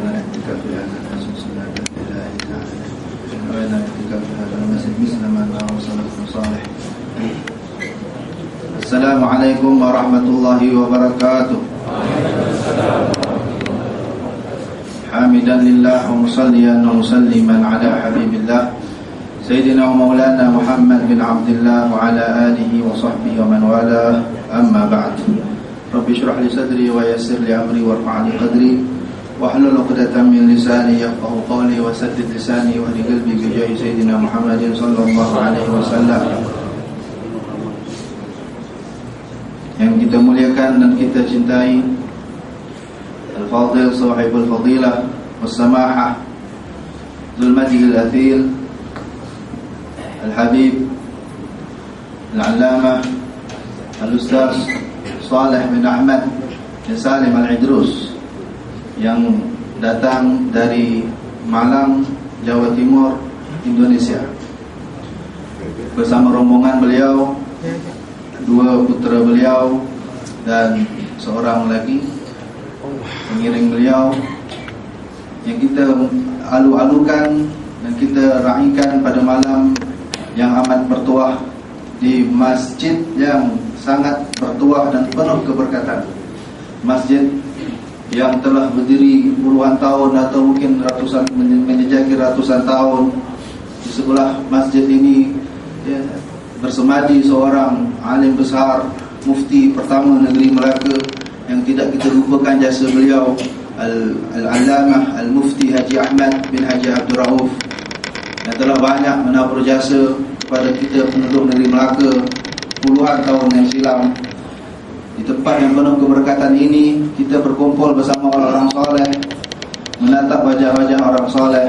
نأتيك في هذا المسجد صلاة لله تعالى ونأتيك في هذا المسجد مثل ما نرى صلاة صالح. السلام عليكم ورحمة الله وبركاته. حامدا لله ومصليا ومسلما على حبيب الله سيدنا ومولانا محمد بن عبد الله وعلى آله وصحبه ومن والاه. أما بعد. رب اشرح لي صدري ويسر لي أمري وارفع لي قدري واحلل عقدة من لساني يفقهوا قولي وسدد لساني واهد قلبي بجاه سيدنا محمد صلى الله عليه wasallam. Yang kita muliakan dan kita cintai, Al-Fadil Sahibul Fadilah Wassamahah Dzul Majdi Al-Athil Al-Habib Al-Allamah Al-Ustaz Saleh bin Ahmad bin Salim Al-Idrus yang datang dari Malang, Jawa Timur, Indonesia. Bersama rombongan beliau, dua putra beliau dan seorang lagi pengiring beliau, yang kita alu-alukan dan kita raikan pada malam yang amat bertuah di masjid yang sangat bertuah dan penuh keberkatan. Masjid yang telah berdiri puluhan tahun atau mungkin ratusan, menjejaki ratusan tahun. Di sebelah masjid ini bersemadi seorang alim besar, mufti pertama negeri Melaka, yang tidak kita lupakan jasa beliau, Al-Allamah Al-Mufti Haji Ahmad bin Haji Abdul Rauf, yang telah banyak menabur jasa kepada kita penduduk negeri Melaka puluhan tahun yang silam. Di tempat yang penuh keberkatan ini, kita berkumpul bersama orang-orang soleh, menatap wajah-wajah orang soleh.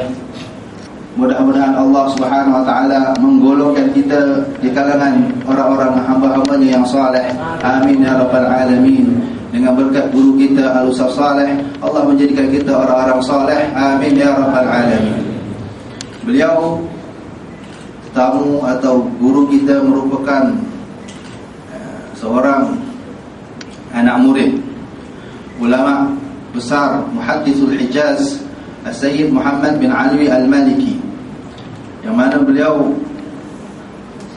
Mudah-mudahan Allah Subhanahu wa taala menggolongkan kita di kalangan orang-orang hamba-hambanya yang soleh. Amin ya rabbal alamin. Dengan berkat guru kita Al-Ustaz Saleh, Allah menjadikan kita orang-orang soleh. Amin ya rabbal alamin. Beliau tamu atau guru kita merupakan seorang anak murid ulama besar Muhaddithul Hijaz As-Sayyid Muhammad bin Alwi Al-Maliki, yang mana beliau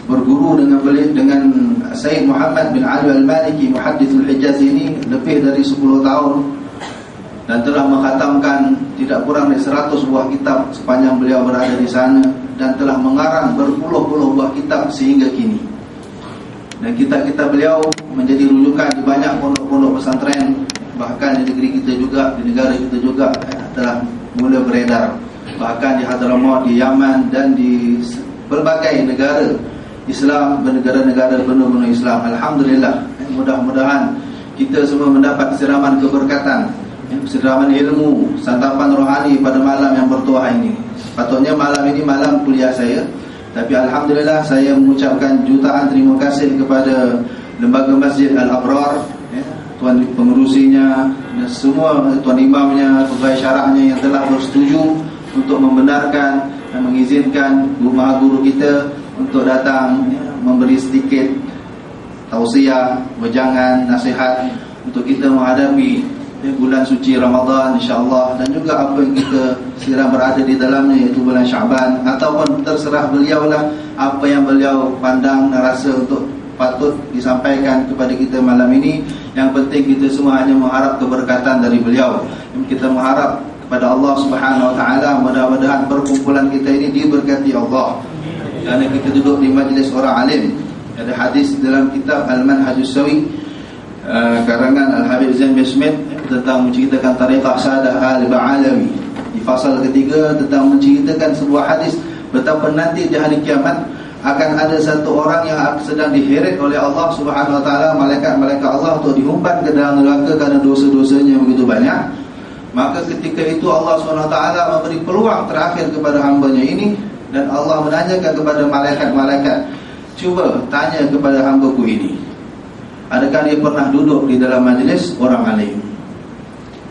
berguru dengan Sayyid Muhammad bin Alwi Al-Maliki Muhaddithul Hijaz ini lebih dari 10 tahun, dan telah mengkhatamkan tidak kurang dari 100 buah kitab sepanjang beliau berada di sana, dan telah mengarang berpuluh-puluh buah kitab sehingga kini. Dan kitab-kitab beliau menjadi rujukan di banyak pondok-pondok pesantren, bahkan di negeri kita juga, di negara kita juga telah mula beredar. Bahkan di Hadramaut, di Yaman, dan di berbagai negara Islam, negara-negara penuh-penuh Islam. Alhamdulillah. Mudah-mudahan kita semua mendapat siraman keberkatan, siraman ilmu, santapan rohani pada malam yang bertuah ini. Patutnya malam ini malam kuliah saya, tapi alhamdulillah saya mengucapkan jutaan terima kasih kepada Lembaga Masjid Al-Abrar, tuan pengurusinya, dan semua tuan imamnya, pegawai syarahnya yang telah bersetuju untuk membenarkan dan mengizinkan maha guru kita untuk datang memberi sedikit tausiah, wejangan, nasihat untuk kita menghadapi bulan suci Ramadan insya-Allah, dan juga apa yang kita sedang berada di dalamnya, iaitu bulan Syaban. Ataupun terserah beliau lah apa yang beliau pandang dan rasa untuk patut disampaikan kepada kita malam ini. Yang penting kita semua hanya mengharap keberkatan dari beliau. Kita mengharap kepada Allah Subhanahu wa taala, mudah-mudahan perkumpulan kita ini diberkati Allah, kerana kita duduk di majlis orang alim. Ada hadis dalam kitab Al-Manhajus Sawi karangan Al-Habib Zain bin Smith tentang menceritakan tariqah Sadah Al-Ba'alawi. Di fasal ketiga tentang menceritakan sebuah hadis betapa nanti di hari kiamat akan ada satu orang yang sedang diheret oleh Allah Subhanahu wa taala, malaikat-malaikat Allah, untuk dihumban ke dalam neraka kerana dosa-dosanya begitu banyak. Maka ketika itu Allah Subhanahu wa taala memberi peluang terakhir kepada hambanya ini, dan Allah menanyakan kepada malaikat-malaikat, cuba tanya kepada hambaku ini, adakah dia pernah duduk di dalam majlis orang alim?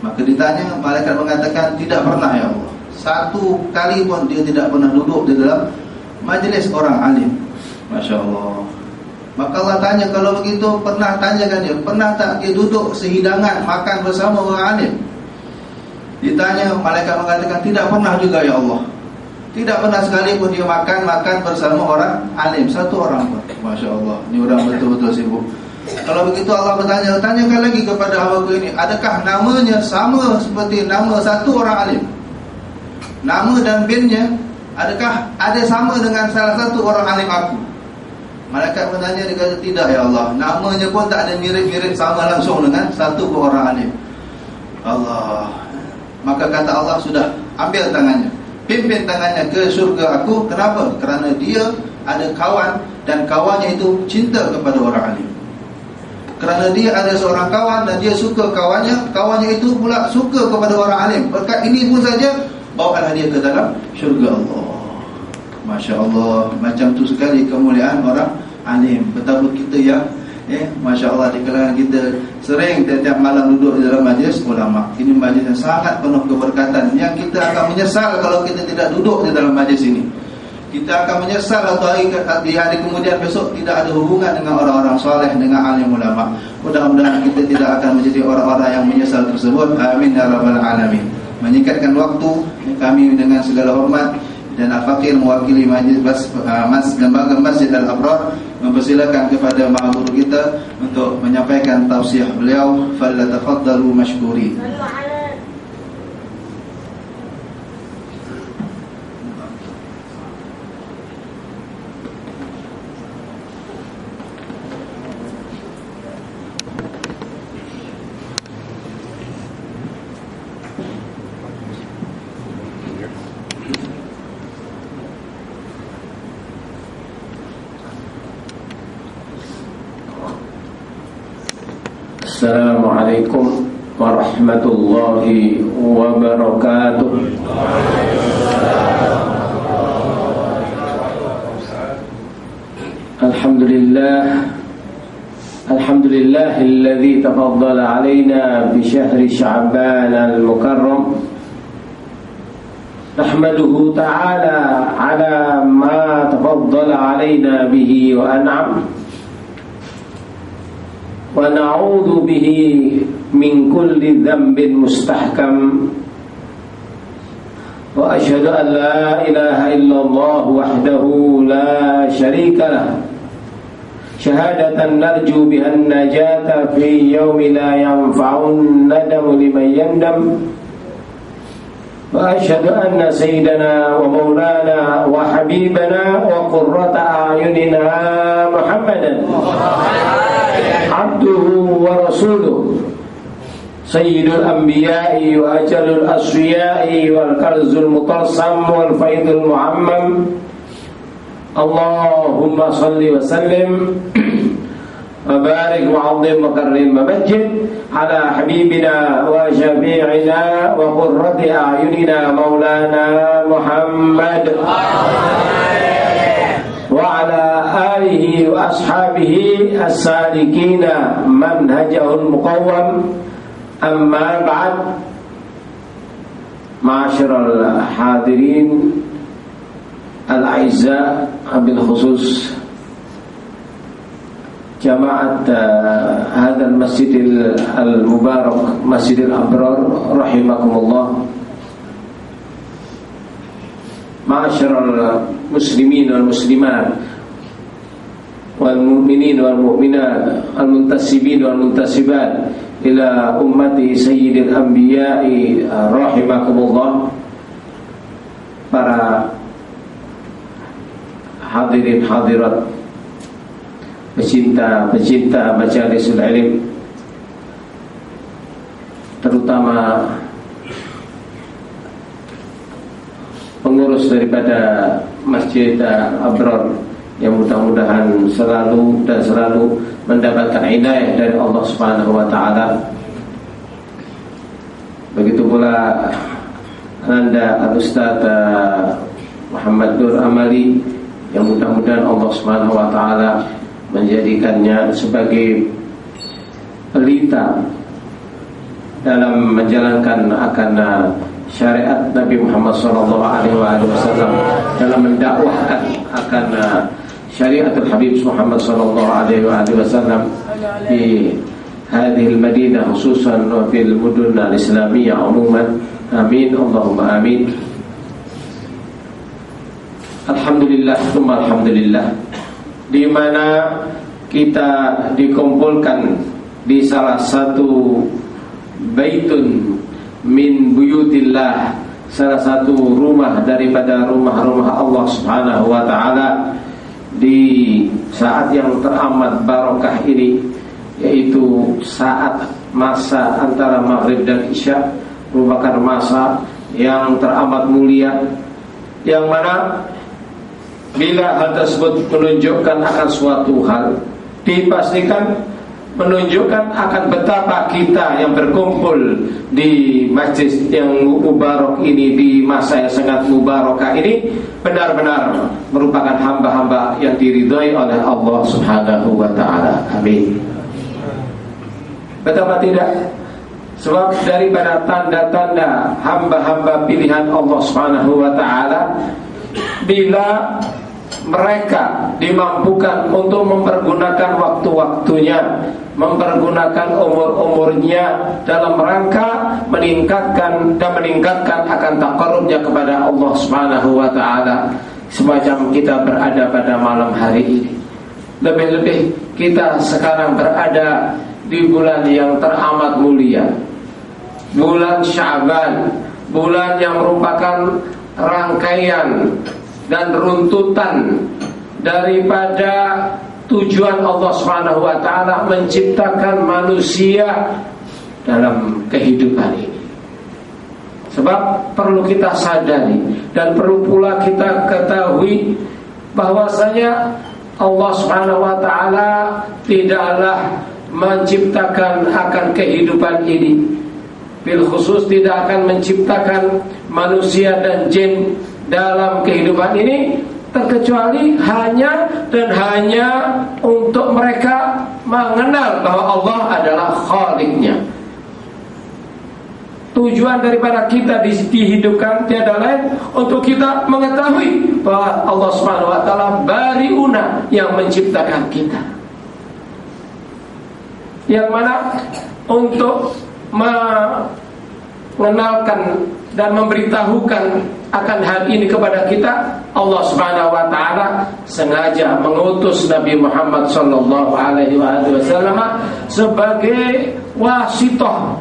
Maka ditanya, malaikat mengatakan, tidak pernah ya Allah. Satu kali pun dia tidak pernah duduk di dalam majlis orang alim. Masya Allah. Maka Allah tanya, kalau begitu pernah tanyakan dia, pernah tak dia duduk sehidangan makan bersama orang alim? Ditanya, malaikat mengatakan tidak pernah juga ya Allah. Tidak pernah sekali pun dia makan bersama orang alim, satu orang pun. Masya Allah, ini orang betul-betul sibuk. Kalau begitu Allah bertanya, tanyakan lagi kepada hamba ini, adakah namanya sama seperti nama satu orang alim? Nama dan binnya, adakah ada sama dengan salah satu orang alim aku? Malaikat bertanya, dia kata tidak ya Allah. Namanya pun tak ada mirip-mirip sama langsung dengan satu orang alim. Allah. Maka kata Allah, sudah, ambil tangannya, pimpin tangannya ke syurga aku. Kenapa? Kerana dia ada kawan, dan kawannya itu cinta kepada orang alim. Kerana dia ada seorang kawan dan dia suka kawannya itu pula suka kepada orang alim. Berkat ini pun saja, bawalah dia ke dalam syurga Allah. Masya Allah, macam tu sekali kemuliaan orang alim. Betapa kita yang Masya Allah, di kalangan kita sering tiap malam duduk di dalam majlis ulama. Ini majlis yang sangat penuh keberkatan, yang kita akan menyesal kalau kita tidak duduk di dalam majlis ini. Kita akan menyesal atau di hari kemudian besok tidak ada hubungan dengan orang-orang soleh, dengan alim ulama. Mudah-mudahan kita tidak akan menjadi orang-orang yang menyesal tersebut. Amin ya rabbal alamin. Menyingkatkan waktu, kami dengan segala hormat dan Al-Faqir mewakili majlis lembaga Masjid Al-Abrar mempersilakan kepada maha guru kita untuk menyampaikan tausiah beliau. Falyatafaddalu mashkuri. Assalamualaikum warahmatullahi wabarakatuh. Alhamdulillahilladzi tafaddala alaina bi syahri Sya'ban al-mukarram. Nahmaduhu ta'ala ala ma tafaddala alaina bihi wa an'am. Wa na'udzu bihi min kulli dhanbin mustahkam. Wa asyhadu an la ilaha illallah wahdahu la syarika lah, syahadatan narju biha an-najata fi yawmin la yanfa'un nadamu liman yandam. Wa asyhadu anna sayyidana wa maulana wa habibana wa qurrata a'yunina Muhammadan abduhu wa rasuluh, sayyidul anbiya'i wa ajalul asfiya'i wal karzul mutarsam wal faidul muammam. Allahumma salli wa sallim wa barik wa azim wa karrim wa majid ala habibina wa syafi'ina wa qurrati a'yunina maulana Muhammad wa ala alihi wa ashabihi as-salikina manhajahul muqawwam. Amma ba'd. Ma'asyiral hadirin al-a'izza, bil khusus jamaat hadzal masjidil al-mubarak, Masjidil Abrar rahimakumullah. Ma'asyiral muslimin wal muslimat wal mu'minin wal mu'minat, al muntasibin wal muntasibat ila ummati sayyidil anbiya'i rahimakumullah. Para hadirin hadirat, pecinta majalisul ilm, terutama pengurus daripada Masjid Abrar, yang mudah-mudahan selalu mendapatkan inayah dari Allah Subhanahu wa taala. Begitu pula Anda Al-Ustaz Muhammad Nur Amali, yang mudah-mudahan Allah Subhanahu wa taala menjadikannya sebagai pelita dalam menjalankan akan syariat Nabi Muhammad SAW, dalam mendakwahkan akan syariatul Habib Muhammad SAW di hadhil Madinah khususan wa fil mudun al-islamiyah umuman. Amin Allahumma amin. Alhamdulillah, alhamdulillah, di mana kita dikumpulkan di salah satu baitun min buyutillah, salah satu rumah daripada rumah-rumah Allah Subhanahu wa taala, di saat yang teramat barokah ini, yaitu saat masa antara maghrib dan isya, merupakan masa yang teramat mulia, yang mana bila hal tersebut menunjukkan akan suatu hal, dipastikan menunjukkan akan betapa kita yang berkumpul di masjid yang mubarak ini, di masa yang sangat mubarakah ini, benar-benar merupakan hamba-hamba yang diridhai oleh Allah Subhanahu wa ta'ala. Amin. Betapa tidak? Sebab daripada tanda-tanda hamba-hamba pilihan Allah Subhanahu wa ta'ala, bila mereka dimampukan untuk mempergunakan waktu-waktunya, mempergunakan umur-umurnya dalam rangka meningkatkan akan taqarrubnya kepada Allah Subhanahu wa ta'ala, semacam kita berada pada malam hari ini. Lebih-lebih kita sekarang berada di bulan yang teramat mulia, bulan Sya'ban, bulan yang merupakan rangkaian dan runtutan daripada tujuan Allah Subhanahu wa ta'ala menciptakan manusia dalam kehidupan ini. Sebab perlu kita sadari dan perlu pula kita ketahui bahwasanya Allah Subhanahu wa ta'ala tidaklah menciptakan akan kehidupan ini, bil khusus tidak akan menciptakan manusia dan jin dalam kehidupan ini terkecuali hanya dan hanya untuk mereka mengenal bahwa Allah adalah Khaliqnya. Tujuan daripada kita dihidupkan tiada lain untuk kita mengetahui bahwa Allah Subhanahu wa ta'ala bariuna yang menciptakan kita, yang mana untuk mengenalkan dan memberitahukan akan hal ini kepada kita, Allah Subhanahu wa ta'ala sengaja mengutus Nabi Muhammad sallallahu alaihi wasallam sebagai wasithah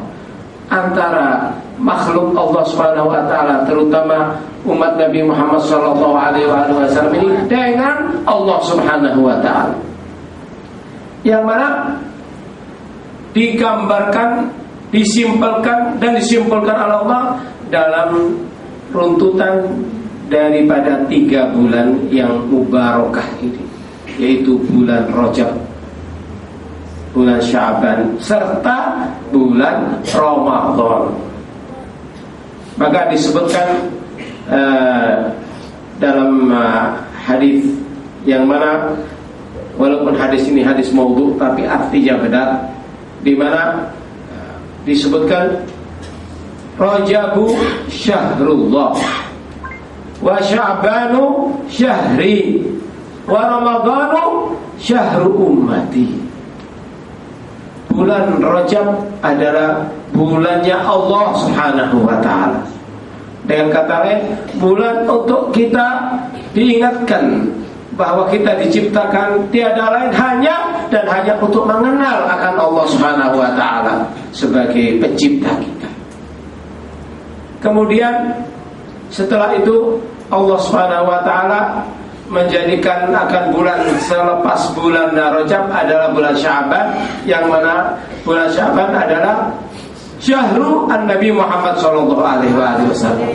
antara makhluk Allah Subhanahu wa ta'ala, terutama umat Nabi Muhammad sallallahu alaihi wasallam ini dengan Allah Subhanahu wa ta'ala, yang mana digambarkan, disimpulkan oleh Allah dalam runtutan daripada 3 bulan yang mubarakah ini, yaitu bulan Rajab, bulan Sya'ban, serta bulan Ramadan. Maka disebutkan dalam hadis yang mana walaupun hadis ini hadis maudhu tapi artinya benar, di mana disebutkan Rajabu syahrullah wa Sya'banu syahri wa Ramadhanu syahru ummati. Bulan Rajab adalah bulannya Allah Subhanahu wa ta'ala. Dengan kata lain, bulan untuk kita diingatkan bahwa kita diciptakan tiada lain hanya dan hanya untuk mengenal akan Allah Subhanahu wa ta'ala sebagai pencipta kita. Kemudian setelah itu Allah Subhanahu wa ta'ala menjadikan akan bulan selepas bulan Rajab adalah bulan Sya'ban, yang mana bulan Sya'ban adalah syahru an-Nabi Muhammad sallallahu alaihi wasallam.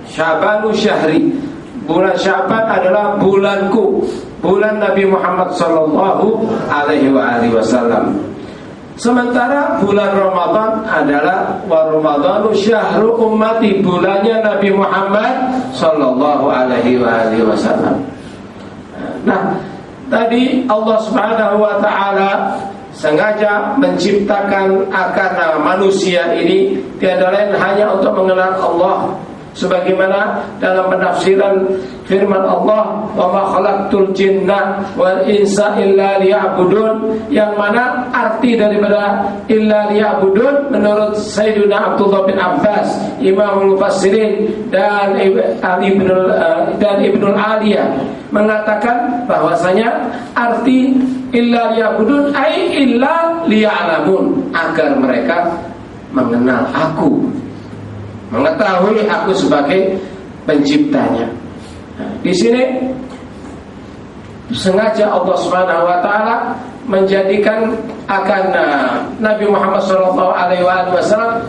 Sya'banu syahri, bulan Sya'ban adalah bulanku, bulan Nabi Muhammad sallallahu alaihi wasallam. Sementara bulan Ramadan adalah wa Ramadhanu syahru ummati, bulannya Nabi Muhammad sallallahu alaihi wasallam. Nah, tadi Allah Subhanahu wa ta'ala sengaja menciptakan akan manusia ini tiada lain hanya untuk mengenal Allah sebagaimana dalam penafsiran firman Allah, wa ma khalaqtul jinna wal insa illa liya'budun, yang mana arti daripada illa liya'budun menurut Sayyidina Abdullah bin Abbas, Imam Mufassirin, dan Ibnul Aliyah mengatakan bahwasanya arti illa liya'budun ai illa liya'lamun, agar mereka mengenal aku, mengetahui aku sebagai penciptanya. Nah, di sini sengaja Allah Subhanahu wa taala menjadikan akan Nabi Muhammad SAW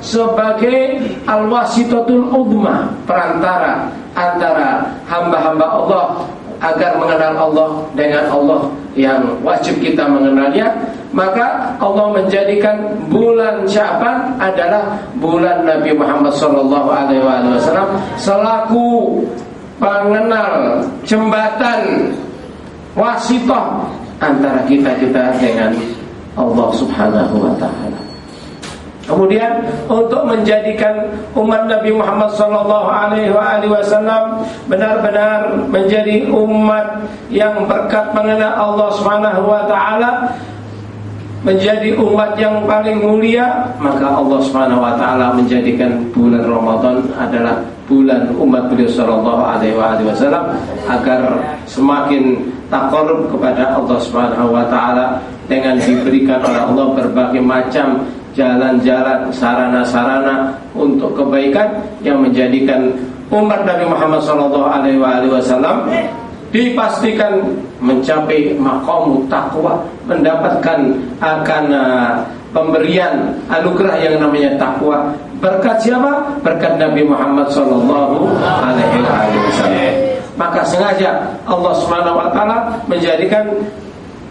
sebagai al-wasitatul udma, perantara antara hamba-hamba Allah agar mengenal Allah dengan Allah yang wajib kita mengenalnya. Maka Allah menjadikan bulan Sya'ban adalah bulan Nabi Muhammad SAW selaku pengenal, jembatan, wasithah antara kita dengan Allah Subhanahu wa taala. Kemudian untuk menjadikan umat Nabi Muhammad SAW benar-benar menjadi umat yang berkat mengenal Allah Subhanahu wa taala, menjadi umat yang paling mulia, maka Allah Subhanahu wa taala menjadikan bulan Ramadan adalah bulan umat beliau sallallahu alaihi wasallam agar semakin taqarrub kepada Allah Subhanahu wa taala dengan diberikan oleh Allah berbagai macam jalan-jalan, sarana-sarana untuk kebaikan yang menjadikan umat Nabi Muhammad sallallahu alaihi wasallam dipastikan mencapai maqam taqwa, mendapatkan akan pemberian anugerah yang namanya takwa. Berkat siapa? Berkat Nabi Muhammad sallallahu alaihi wasallam. Maka sengaja Allah Subhanahu wa taala menjadikan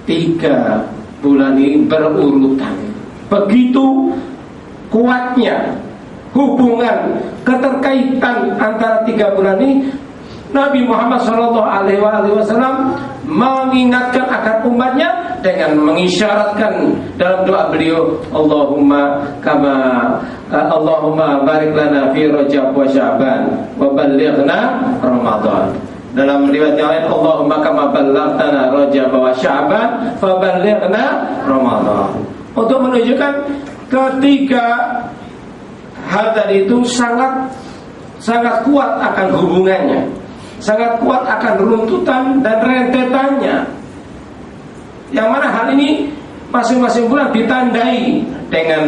3 bulan ini berurutan. Begitu kuatnya hubungan keterkaitan antara 3 bulan ini, Nabi Muhammad SAW mengingatkan akan umatnya dengan mengisyaratkan dalam doa beliau, Allahumma barik lana fi Rajab wa Sya'ban wa ballighna Ramadan. Dalam riwayat yang lain, Allahumma kama ballaghna Rajab wa Sya'ban fa ballighna Ramadan. Untuk menunjukkan ketiga hal tadi itu sangat kuat akan hubungannya, sangat kuat akan runtutan dan rentetannya, yang mana hal ini masing-masing bulan ditandai dengan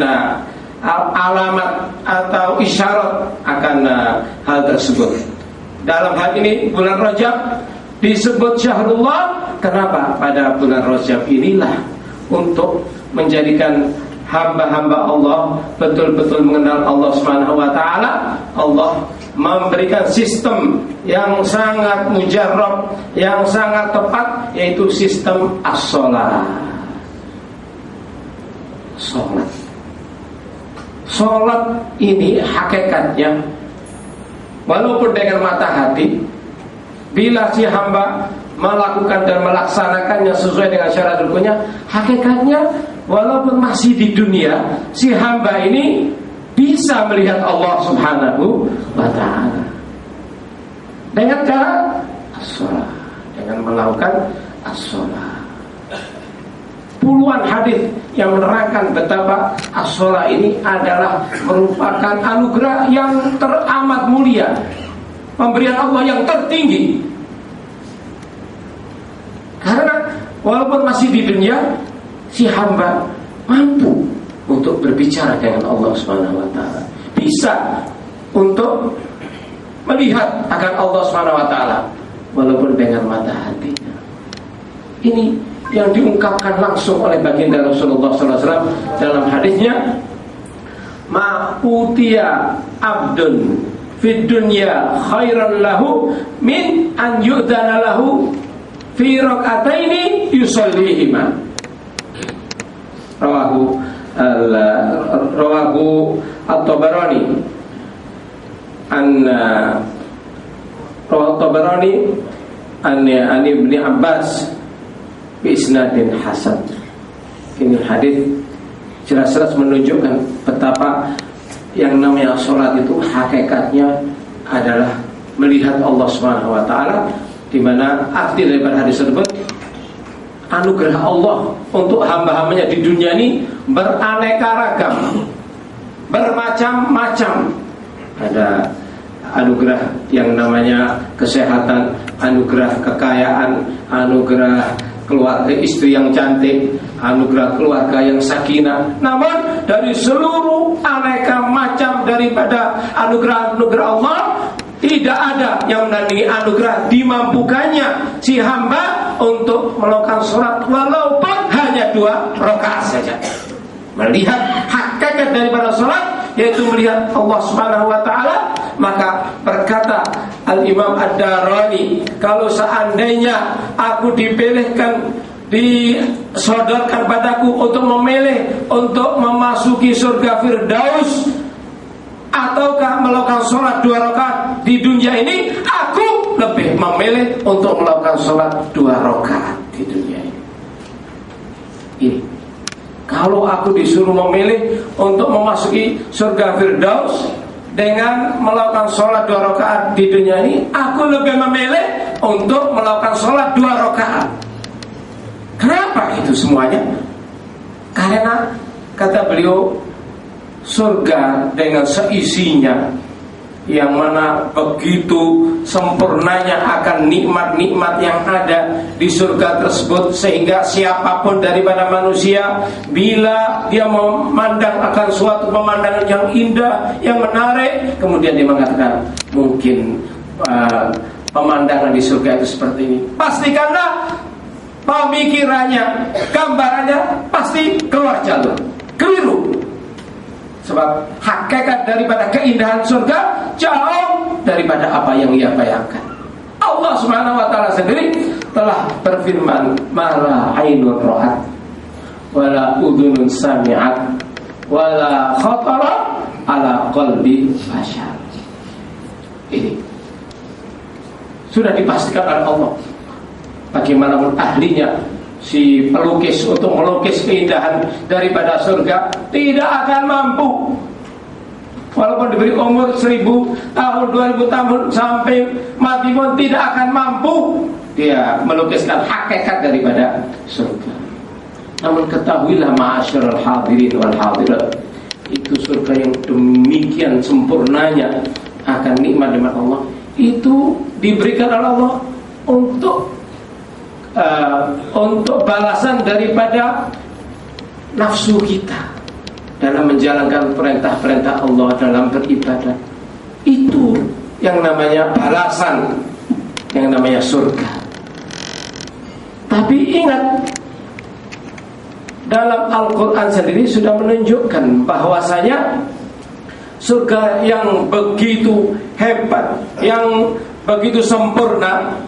alamat atau isyarat akan hal tersebut. Dalam hal ini bulan Rajab disebut Syahrullah. Kenapa? Pada bulan Rajab inilah untuk menjadikan hamba-hamba Allah betul-betul mengenal Allah Subhanahu wa taala. Allah memberikan sistem yang sangat mujarrab, yang sangat tepat, yaitu sistem as-shalah. Salat ini hakikatnya, walaupun dengan mata hati, bila si hamba melakukan dan melaksanakannya sesuai dengan syarat rukunnya, hakikatnya walaupun masih di dunia, si hamba ini bisa melihat Allah Subhanahu wa ta'ala dengan cara as-shalah, dengan melakukan as-shalah. Puluhan hadis yang menerangkan betapa as-shalah ini adalah merupakan anugerah yang teramat mulia, pemberian Allah yang tertinggi. Karena walaupun masih di dunia, si hamba mampu untuk berbicara dengan Allah Subhanahu wa taala, bisa untuk melihat akan Allah Subhanahu wa taala walaupun dengan mata hatinya. Ini yang diungkapkan langsung oleh baginda Rasulullah SAW dalam hadisnya, ma utiya abdun fid dunya khairan lahu min an yu'dana lahu fi rak'ataini yusallihima. Rawahu At-Tabarani an Ibnu Abbas bi isnadin hasan. Ini hadis jelas-jelas menunjukkan betapa yang namanya sholat itu hakikatnya adalah melihat Allah Subhanahu wa taala, di mana arti daripada hadis tersebut, anugerah Allah untuk hamba-hambanya di dunia ini beraneka ragam, bermacam-macam. Ada anugerah yang namanya kesehatan, anugerah kekayaan, anugerah keluarga istri yang cantik, anugerah keluarga yang sakinah. Namun dari seluruh aneka macam daripada anugerah-anugerah Allah, tidak ada yang menandingi anugerah dimampukannya si hamba untuk melakukan sholat walaupun hanya 2 rakaat saja. Melihat hakikat daripada sholat, yaitu melihat Allah Subhanahu wa ta'ala. Maka berkata Al-Imam Ad-Darani, kalau seandainya aku dipilihkan, disodorkan padaku untuk memilih untuk memasuki surga Firdaus ataukah melakukan sholat 2 rakaat di dunia ini, aku lebih memilih untuk melakukan sholat 2 rakaat di dunia ini. Ini, kalau aku disuruh memilih untuk memasuki surga Firdaus dengan melakukan sholat 2 rakaat di dunia ini, aku lebih memilih untuk melakukan sholat 2 rakaat. Kenapa itu semuanya? Karena kata beliau, surga dengan seisinya, yang mana begitu sempurnanya akan nikmat-nikmat yang ada di surga tersebut, sehingga siapapun daripada manusia bila dia memandang akan suatu pemandangan yang indah, yang menarik, kemudian dia mengatakan mungkin pemandangan di surga itu seperti ini, pastikanlah pemikirannya, gambarannya pasti keluar jalur, keliru. Sebab hakikat daripada keindahan surga jauh daripada apa yang ia bayangkan. Allah Subhanahu wa ta'ala sendiri telah berfirman, mala ainun ra'at wala udhunun sami'at wala khatara ala qalbi bashar. Ini sudah dipastikan oleh Allah. Bagaimanapun ahlinya si pelukis untuk melukis keindahan daripada surga, tidak akan mampu. Walaupun diberi umur 1000 tahun, 2000 tahun sampai mati pun tidak akan mampu dia melukiskan hakikat daripada surga. Namun ketahuilah ma'asyiral hadirin wal hadirat, itu surga yang demikian sempurnanya akan nikmat-nikmat Allah, itu diberikan oleh Allah untuk balasan daripada nafsu kita dalam menjalankan perintah-perintah Allah dalam beribadah. Itu yang namanya balasan, yang namanya surga. Tapi ingat, dalam Al-Quran sendiri sudah menunjukkan bahwasanya surga yang begitu hebat, yang begitu sempurna,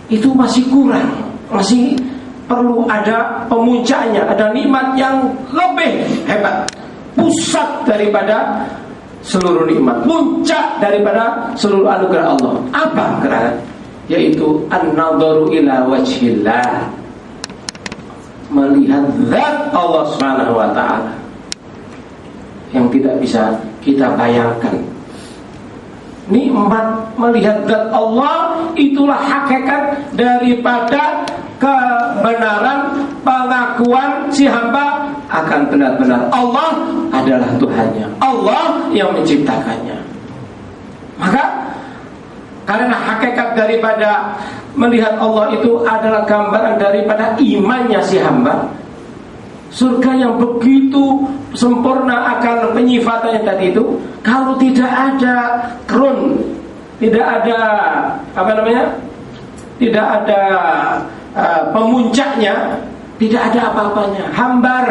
itu masih kurang. Masih perlu ada pemuncaknya, ada nikmat yang lebih hebat, pusat daripada seluruh nikmat, puncak daripada seluruh anugerah Allah. Apa kerana? Yaitu an-nadharu ila wajhillah, melihat zat Allah Subhanahu wa ta'ala yang tidak bisa kita bayangkan. Nikmat melihat zat Allah itulah hakikat daripada kebenaran pengakuan si hamba akan benar-benar Allah adalah Tuhannya, Allah yang menciptakannya. Maka karena hakikat daripada melihat Allah itu adalah gambaran daripada imannya si hamba, surga yang begitu sempurna akan penyifatannya tadi itu, kalau tidak ada krun, tidak ada tidak ada pemuncaknya, tidak ada apa-apanya, hambar.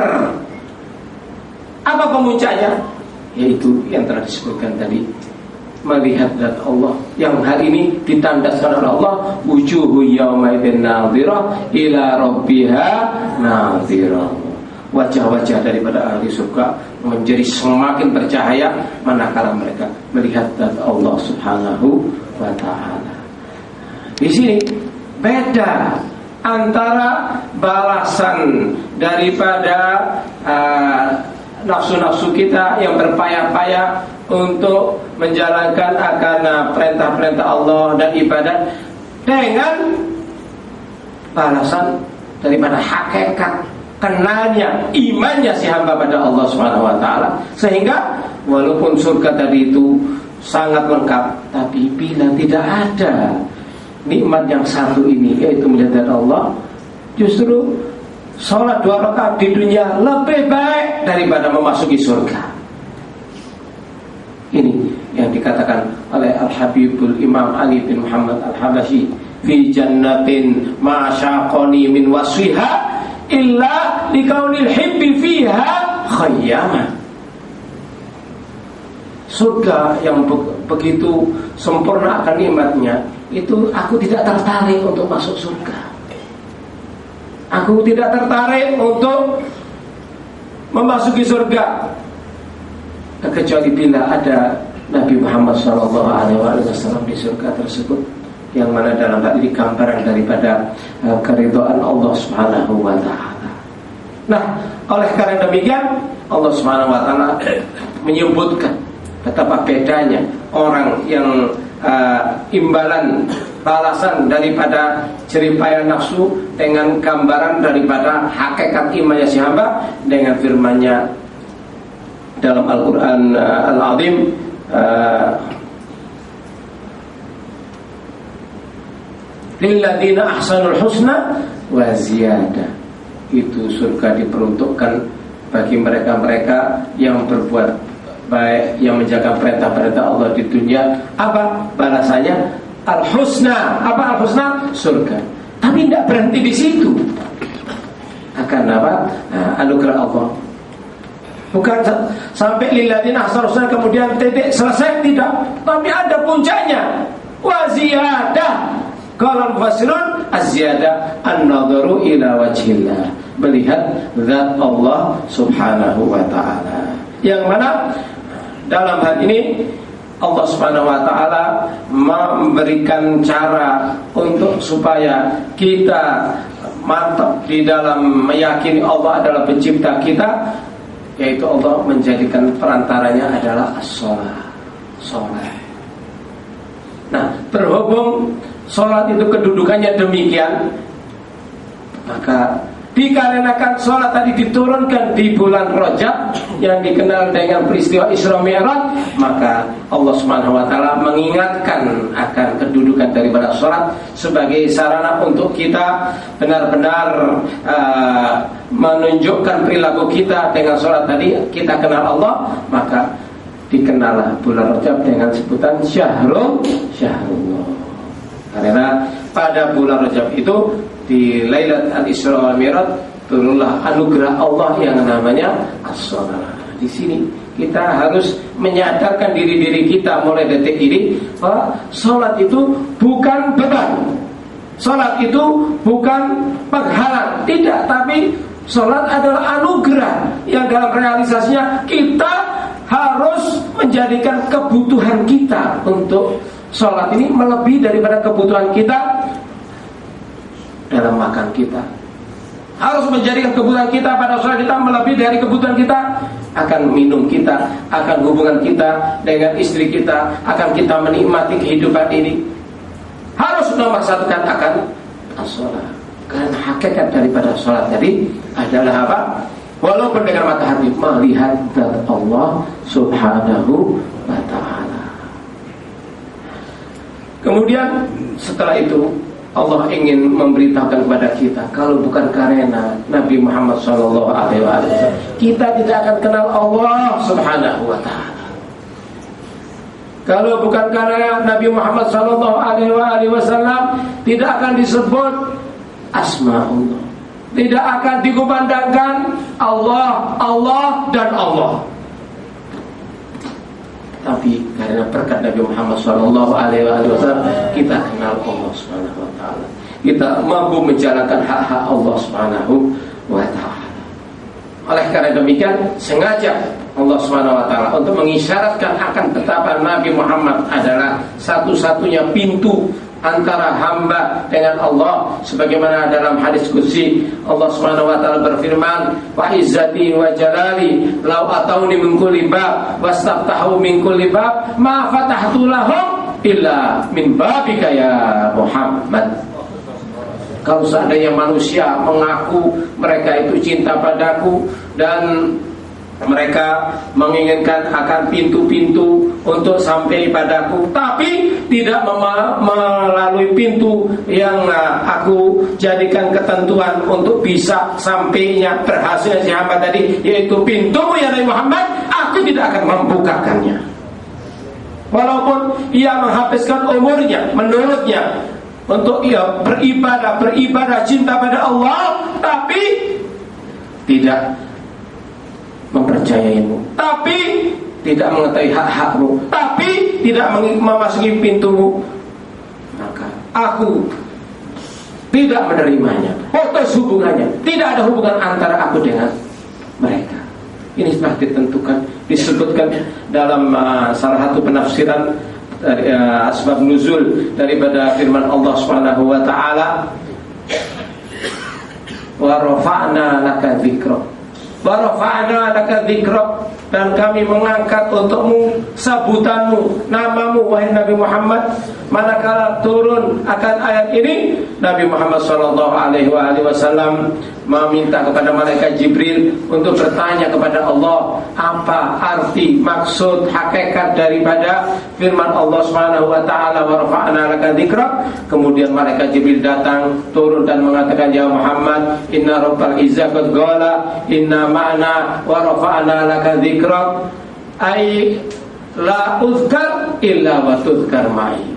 Apa pemuncaknya? Yaitu yang telah disebutkan tadi, melihat zat Allah, yang hal ini ditandaskan oleh Allah, wujuhu yaumaidin nadhirah ila rabbiha nadhirah. Wajah-wajah daripada ahli surga menjadi semakin bercahaya manakala mereka melihat zat Allah Subhanahu wa ta'ala. Di sini beda antara balasan daripada nafsu-nafsu kita yang berpayah-payah untuk menjalankan akan perintah-perintah Allah dan ibadat dengan balasan daripada hakikat kenalnya imannya si hamba pada Allah Subhanahu wa taala, sehingga walaupun surga tadi itu sangat lengkap, tapi bila tidak ada nikmat yang satu ini, yaitu melihat Allah, justru sholat 2 rakaat di dunia lebih baik daripada memasuki surga. Ini yang dikatakan oleh Al-Habibul Imam Ali bin Muhammad Al-Habashi, fi jannatin ma syaqani min wasfiha illa likaunil hibbi fiha khayyama. Surga yang begitu sempurna akan nikmatnya, itu aku tidak tertarik untuk masuk surga. Aku tidak tertarik untuk memasuki surga, kecuali bila ada Nabi Muhammad SAW di surga tersebut, yang mana dalam hal ini gambaran daripada keridhaan Allah Subhanahu wa taala. Nah, oleh karena demikian Allah Subhanahu wa taala menyebutkan betapa bedanya orang yang imbalan balasan daripada jeripaya nafsu dengan gambaran daripada hakikat imannya si hamba, dengan firman-Nya dalam Al-Qur'an Al-Azim, lilladzina ahsanul husna wa ziyadah. Itu surga diperuntukkan bagi mereka-mereka yang berbuat baik, yang menjaga perintah-perintah Allah di dunia. Apa balasannya? Al-husna. Apa al-husna? Surga. Tapi tidak berhenti di situ. Akan apa? Anugerah Allah. Bukan sampai lilladzina ahsanul husna kemudian titik selesai, tidak. Tapi ada puncaknya. Wa ziyadah. Kalau mufassirun az-ziyadah an-nadharu ila wajhillah, melihat zat Allah Subhanahu wa taala. Yang mana dalam hal ini Allah Subhanahu wa taala memberikan cara untuk supaya kita mantap di dalam meyakini Allah adalah pencipta kita, yaitu Allah menjadikan perantaranya adalah as-shalah, salat. Nah, berhubung sholat itu kedudukannya demikian, maka dikarenakan sholat tadi diturunkan di bulan Rajab yang dikenal dengan peristiwa Isra Mi'raj, maka Allah Subhanahu wa taala mengingatkan akan kedudukan daripada sholat sebagai sarana untuk kita benar-benar menunjukkan perilaku kita dengan sholat tadi. Kita kenal Allah, maka dikenallah bulan Rajab dengan sebutan Syahrullah. Karena pada bulan Rajab itu di Lailat Al-Isra wal Mi'raj turunlah anugerah Allah yang namanya as-shalah. Di sini kita harus menyadarkan diri kita mulai detik ini bahwa salat itu bukan beban. Salat itu bukan penghalang, tidak, tapi salat adalah anugerah yang dalam realisasinya kita harus menjadikan kebutuhan kita untuk sholat ini melebihi daripada kebutuhan kita dalam makan kita. Harus menjadikan kebutuhan kita pada sholat kita melebihi dari kebutuhan kita akan minum kita, akan hubungan kita dengan istri kita, akan kita menikmati kehidupan ini. Harus nomor satukan akan sholat. Karena hakikat daripada sholat tadi adalah apa? Walaupun dengan mata hati melihat zat Allah Subhanahu wa ta'ala. Kemudian setelah itu Allah ingin memberitahukan kepada kita, kalau bukan karena Nabi Muhammad SAW, kita tidak akan kenal Allah Subhanahu wa ta'ala. Kalau bukan karena Nabi Muhammad SAW, tidak akan disebut asma'ullah, tidak akan dikumandangkan Allah, Allah dan Allah. Tapi karena berkat Nabi Muhammad SAW, kita kenal Allah Subhanahu wa ta'ala. Kita mampu menjalankan hak-hak Allah Subhanahu wa ta'ala. Oleh karena demikian, sengaja Allah Subhanahu wa ta'ala untuk mengisyaratkan akan betapa Nabi Muhammad adalah satu-satunya pintu antara hamba dengan Allah, sebagaimana dalam hadis qudsi Allah Subhanahu wa taala berfirman, wa izzati wa jalali law atauni min kulli bab wastaftahu min kulli bab ma fatahtu lahum illa min babika ya Muhammad. Kalau seandainya manusia mengaku mereka itu cinta padaku dan mereka menginginkan akan pintu-pintu untuk sampai padaku, tapi tidak melalui pintu yang aku jadikan ketentuan untuk bisa sampainya berhasil si hamba tadi, yaitu pintu ya Nabi Muhammad, aku tidak akan membukakannya. Walaupun ia menghabiskan umurnya menurutnya untuk ia beribadah cinta pada Allah, tapi tidak mempercayaimu, tapi tidak mengetahui hak-hakmu, tapi tidak memasuki pintumu, maka aku tidak menerimanya. Putus hubungannya, tidak ada hubungan antara aku dengan mereka. Ini sudah ditentukan, disebutkan dalam salah satu penafsiran dari asbab nuzul daripada firman Allah Subhanahu wa taala, wa rafa'na laka dzikrak, wa rafa'na laka dzikrak, dan kami mengangkat untukmu sebutanmu, namamu wahai Nabi Muhammad. Manakala turun akan ayat ini, Nabi Muhammad SAW meminta kepada malaikat Jibril untuk bertanya kepada Allah apa arti, maksud, hakikat daripada firman Allah Subhanahu wa taala wa rafa'na laka dzikrak. Kemudian malaikat Jibril datang turun dan mengatakan, ya Muhammad, inna rabbal izzah qad qala inna ma'na wa rafa'na laka dzikrak, ai la uzkar illa wa tuzkar ma'i.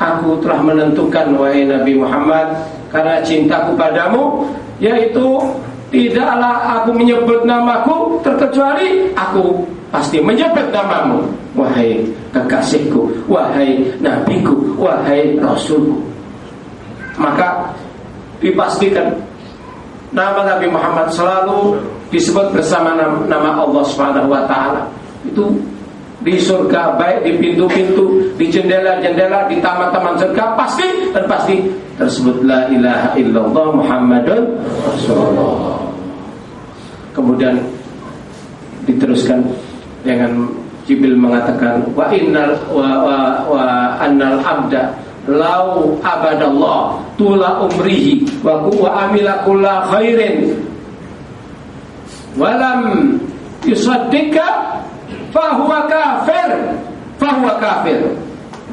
Aku telah menentukan wahai Nabi Muhammad, karena cintaku padamu, yaitu tidaklah aku menyebut namaku terkecuali aku pasti menyebut namamu, wahai kekasihku, wahai nabiku, wahai rasulku. Maka dipastikan nama Nabi Muhammad selalu disebut bersama nama Allah Subhanahu wa taala. Itu di surga, baik di pintu-pintu, di jendela-jendela, di taman-taman surga, pasti dan pasti tersebut la ilaha illallah Muhammadun Rasulullah. Kemudian diteruskan dengan Jibril mengatakan, wa annal abda lau abadallah tula umrihi wa amila kulla khairin walam yusaddika fahuwa kafir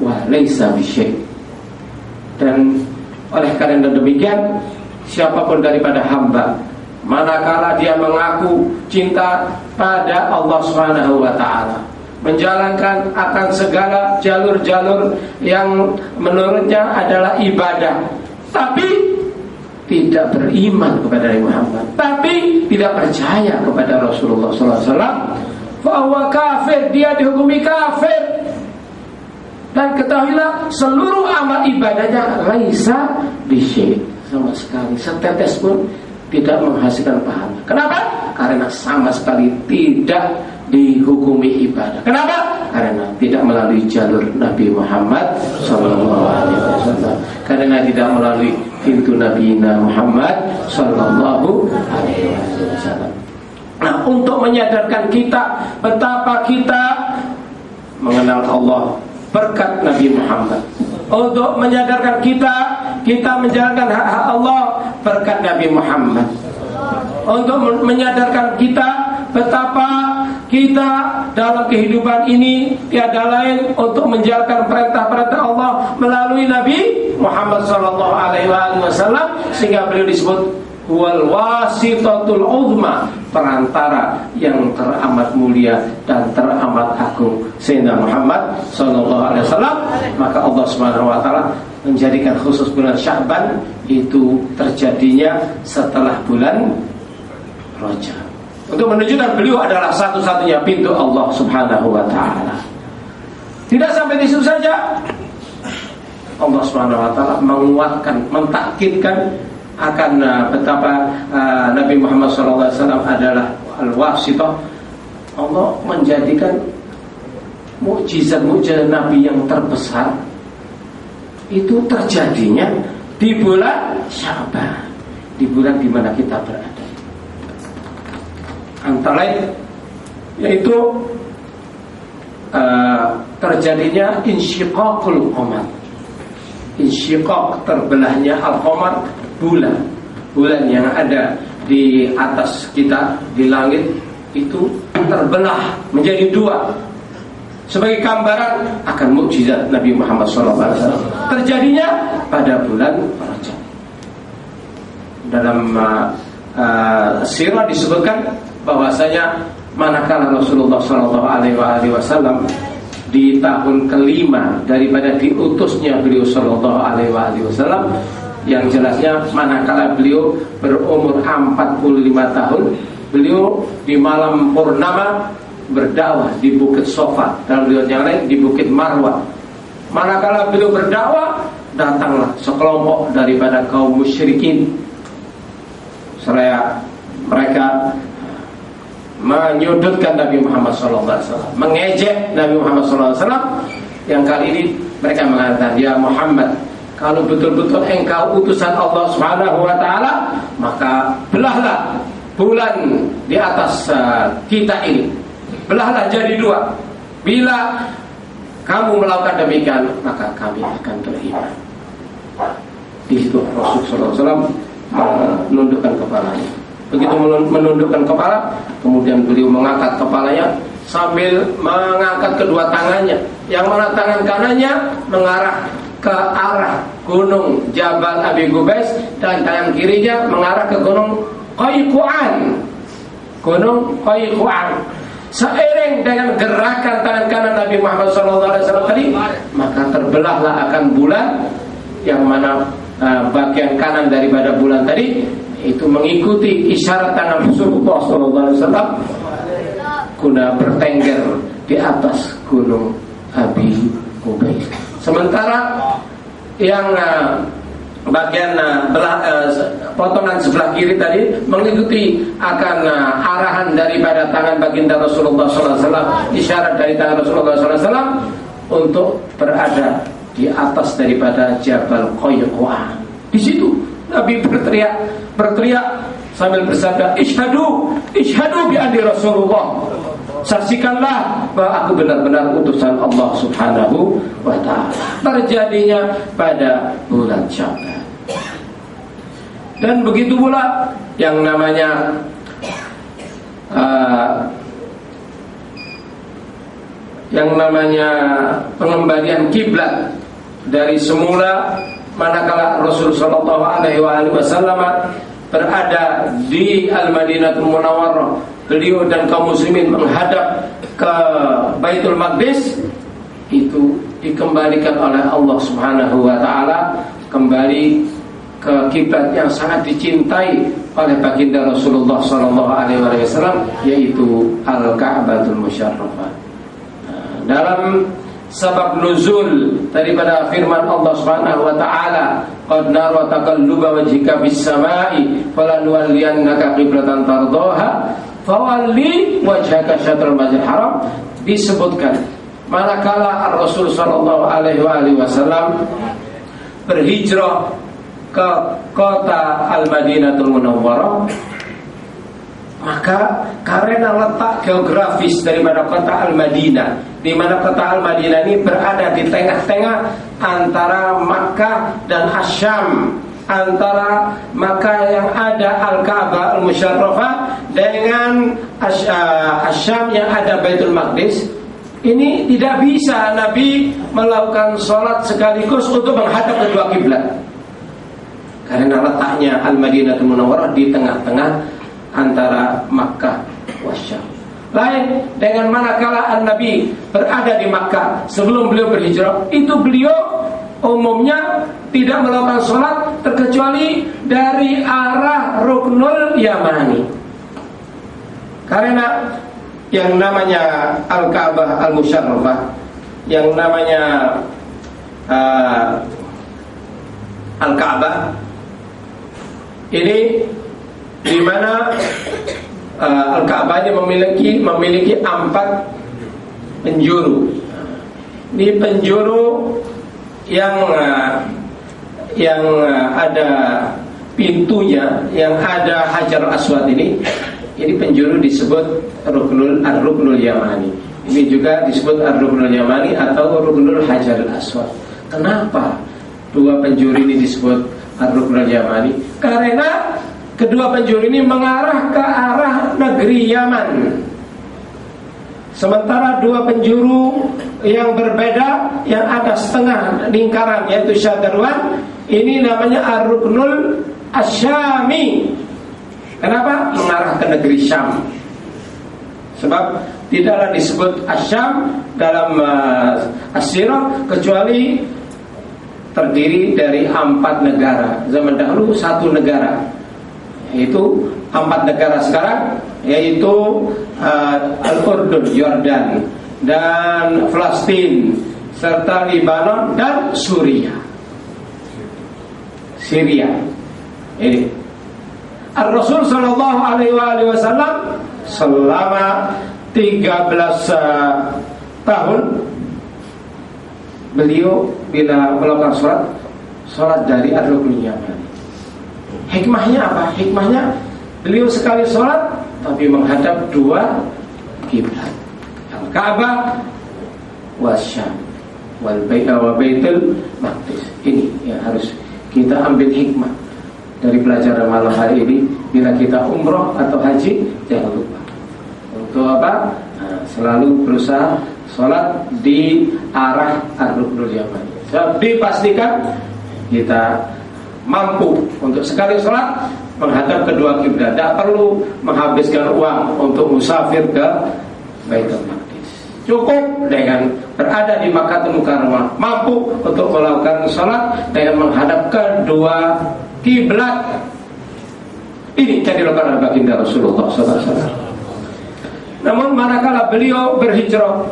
wa laisa bisyai. Dan oleh karena demikian, siapapun daripada hamba manakala dia mengaku cinta pada Allah Subhanahu wa taala, menjalankan akan segala jalur-jalur yang menurutnya adalah ibadah, tapi tidak beriman kepada Nabi Muhammad, tapi tidak percaya kepada Rasulullah SAW, bahwa kafir, dia dihukumi kafir. Dan ketahuilah seluruh amal ibadahnya laisa bisyai, sama sekali setetes pun tidak menghasilkan pahala. Kenapa? Karena sama sekali tidak dihukumi ibadah. Kenapa? Karena tidak melalui jalur Nabi Muhammad SAW, karena tidak melalui pintu Nabi Muhammad SAW. Nah, untuk menyadarkan kita betapa kita mengenal Allah berkat Nabi Muhammad, untuk menyadarkan kita menjalankan hak-hak Allah berkat Nabi Muhammad, untuk menyadarkan kita betapa kita dalam kehidupan ini tiada lain untuk menjalankan perintah-perintah Allah melalui Nabi Muhammad SAW, sehingga beliau disebut wal wasitatul uzma, perantara yang teramat mulia dan teramat agung, Sayyidina Muhammad sallallahu alaihi wasallam. Maka Allah Subhanahu wa taala menjadikan khusus bulan Sya'ban itu terjadinya setelah bulan Rajab, untuk menunjukkan beliau adalah satu-satunya pintu Allah Subhanahu wa taala. Tidak sampai di situ saja, Allah Subhanahu wa taala menguatkan, mentakkidkan akan betapa Nabi Muhammad SAW adalah al-wasithah. Allah menjadikan mukjizat Nabi yang terbesar itu terjadinya di bulan Sya'ban, di bulan di mana kita berada. Antara lain yaitu terjadinya insyiqaqul qamar. Insyiqaq, terbelahnya al-qamar, bulan yang ada di atas kita di langit itu terbelah menjadi dua sebagai gambaran akan mukjizat Nabi Muhammad SAW. Terjadinya pada bulan Rajab. Dalam sirah disebutkan bahwasanya manakala Rasulullah SAW di tahun kelima daripada diutusnya beliau Sallallahu Alaihi Wasallam, yang jelasnya manakala beliau berumur 45 tahun, beliau di malam purnama berdakwah di Bukit Sofa, dan beliau yang lain di Bukit Marwah. Manakala beliau berdakwah, datanglah sekelompok daripada kaum musyrikin, seraya mereka menyudutkan Nabi Muhammad SAW, mengejek Nabi Muhammad SAW. Yang kali ini mereka mengatakan, ya Muhammad, kalau betul-betul engkau utusan Allah Subhanahu wa Ta'ala, maka belahlah bulan di atas kita ini, belahlah jadi dua. Bila kamu melakukan demikian, maka kami akan beriman. Di situ Rasulullah SAW menundukkan kepalanya. Begitu menundukkan kepala, kemudian beliau mengangkat kepalanya sambil mengangkat kedua tangannya, yang mana tangan kanannya mengarah ke arah gunung Jabal Abi Qubais, dan tangan kirinya mengarah ke gunung Qayquan. Gunung Qayquan. Seiring dengan gerakan tangan kanan Nabi Muhammad SAW tadi, maka terbelahlah akan bulan, yang mana bagian kanan daripada bulan tadi itu mengikuti isyarat tangan Rasulullah SAW guna bertengger di atas gunung Abi Qubais. Sementara yang bagian potongan sebelah kiri tadi mengikuti akan arahan daripada tangan baginda Rasulullah SAW, isyarat dari tangan Rasulullah SAW untuk berada di atas daripada Jabal Qayquan. Di situ Nabi berteriak sambil bersabda, Ishadu bi anni Rasulullah. Saksikanlah bahwa aku benar-benar utusan Allah Subhanahu wa Ta'ala. Terjadinya pada bulan Sya'ban. Dan begitu pula yang namanya pengembalian kiblat dari semula. Manakala Rasul Sallallahu Alaihi Wasallam berada di Al-Madinatul Munawwarah, beliau dan kaum muslimin menghadap ke Baitul Maqdis, itu dikembalikan oleh Allah Subhanahu wa Ta'ala kembali ke kiblat yang sangat dicintai oleh baginda Rasulullah Sallallahu Alaihi Wasallam, yaitu Al-Ka'batul Musyarrafah. Dalam sebab nuzul daripada firman Allah Subhanahu wa Ta'ala, qad nara taqalluba wajhika fis samai falanuwalliyannaka qiblatan tardaha fawalli wajhaka syatrul masjidil haram. Disebutkan manakala Rasul sallallahu alaihi wasallam berhijrah ke kota Al-Madinatul Munawwarah, maka karena letak geografis daripada kota Al-Madinah, di mana kota Al-Madinah ini berada di tengah-tengah antara Makkah dan Asyam, antara Makkah yang ada Al-Ka'bah Al-Musyarrafah dengan Asyam yang ada Baitul Maqdis. Ini tidak bisa Nabi melakukan sholat sekaligus untuk menghadap kedua kiblat, karena letaknya Al-Madinatul Munawwarah di tengah-tengah antara Makkah wa Syam. Lain dengan manakala Nabi berada di Makkah sebelum beliau berhijrah, itu beliau umumnya tidak melakukan sholat terkecuali dari arah Ruknul Yamani, karena yang namanya Al-Ka'bah Al-Musyarrafah, yang namanya Al-Ka'bah ini, di mana Al-Ka'bah ini memiliki 4 penjuru. Ini penjuru yang yang ada pintunya, yang ada Hajar Aswad ini penjuru disebut Ruknul Yamani. Ini juga disebut Ar-Ruknul Yamani atau Ruknul Hajar Aswad. Kenapa dua penjuru ini disebut Ar-Ruknul Yamani? Karena kedua penjuru ini mengarah ke arah negeri Yaman. Sementara dua penjuru yang berbeda, yang ada setengah lingkaran, yaitu Syadruan, ini namanya Ar-Ruknul Asyami. Kenapa? Mengarah ke negeri Syam. Sebab tidaklah disebut Asyam dalam As-Sirah kecuali terdiri dari 4 negara. Zaman dahulu 1 negara, yaitu 4 negara sekarang, yaitu Al-Urdun, Yordan, dan Palestina, serta Libanon dan Syria. Ini Ar-Rasul sallallahu alaihi wasallam selama 13 tahun beliau bila melakukan sholat dari Ar-Ruknul Yamani. Hikmahnya apa? Hikmahnya beliau sekali sholat tapi menghadap 2 kiblat, Al-Ka'bah wasyam wal Baitul Maqdis. Ini yang harus kita ambil hikmah dari pelajaran malam hari ini. Bila kita umroh atau haji, jangan lupa untuk apa? Selalu berusaha sholat di arah Ar-Ruknul Yamani. Sebab dipastikan kita mampu untuk sekali sholat menghadap kedua kiblat. Tidak perlu menghabiskan uang untuk musafir ke Baitul Maqdis. Cukup dengan berada di Makkahul Mukarramah, mampu untuk melakukan sholat dengan menghadap kedua kiblat. Ini yang dilakukan oleh baginda Rasulullah SAW. Namun manakala beliau berhijrah,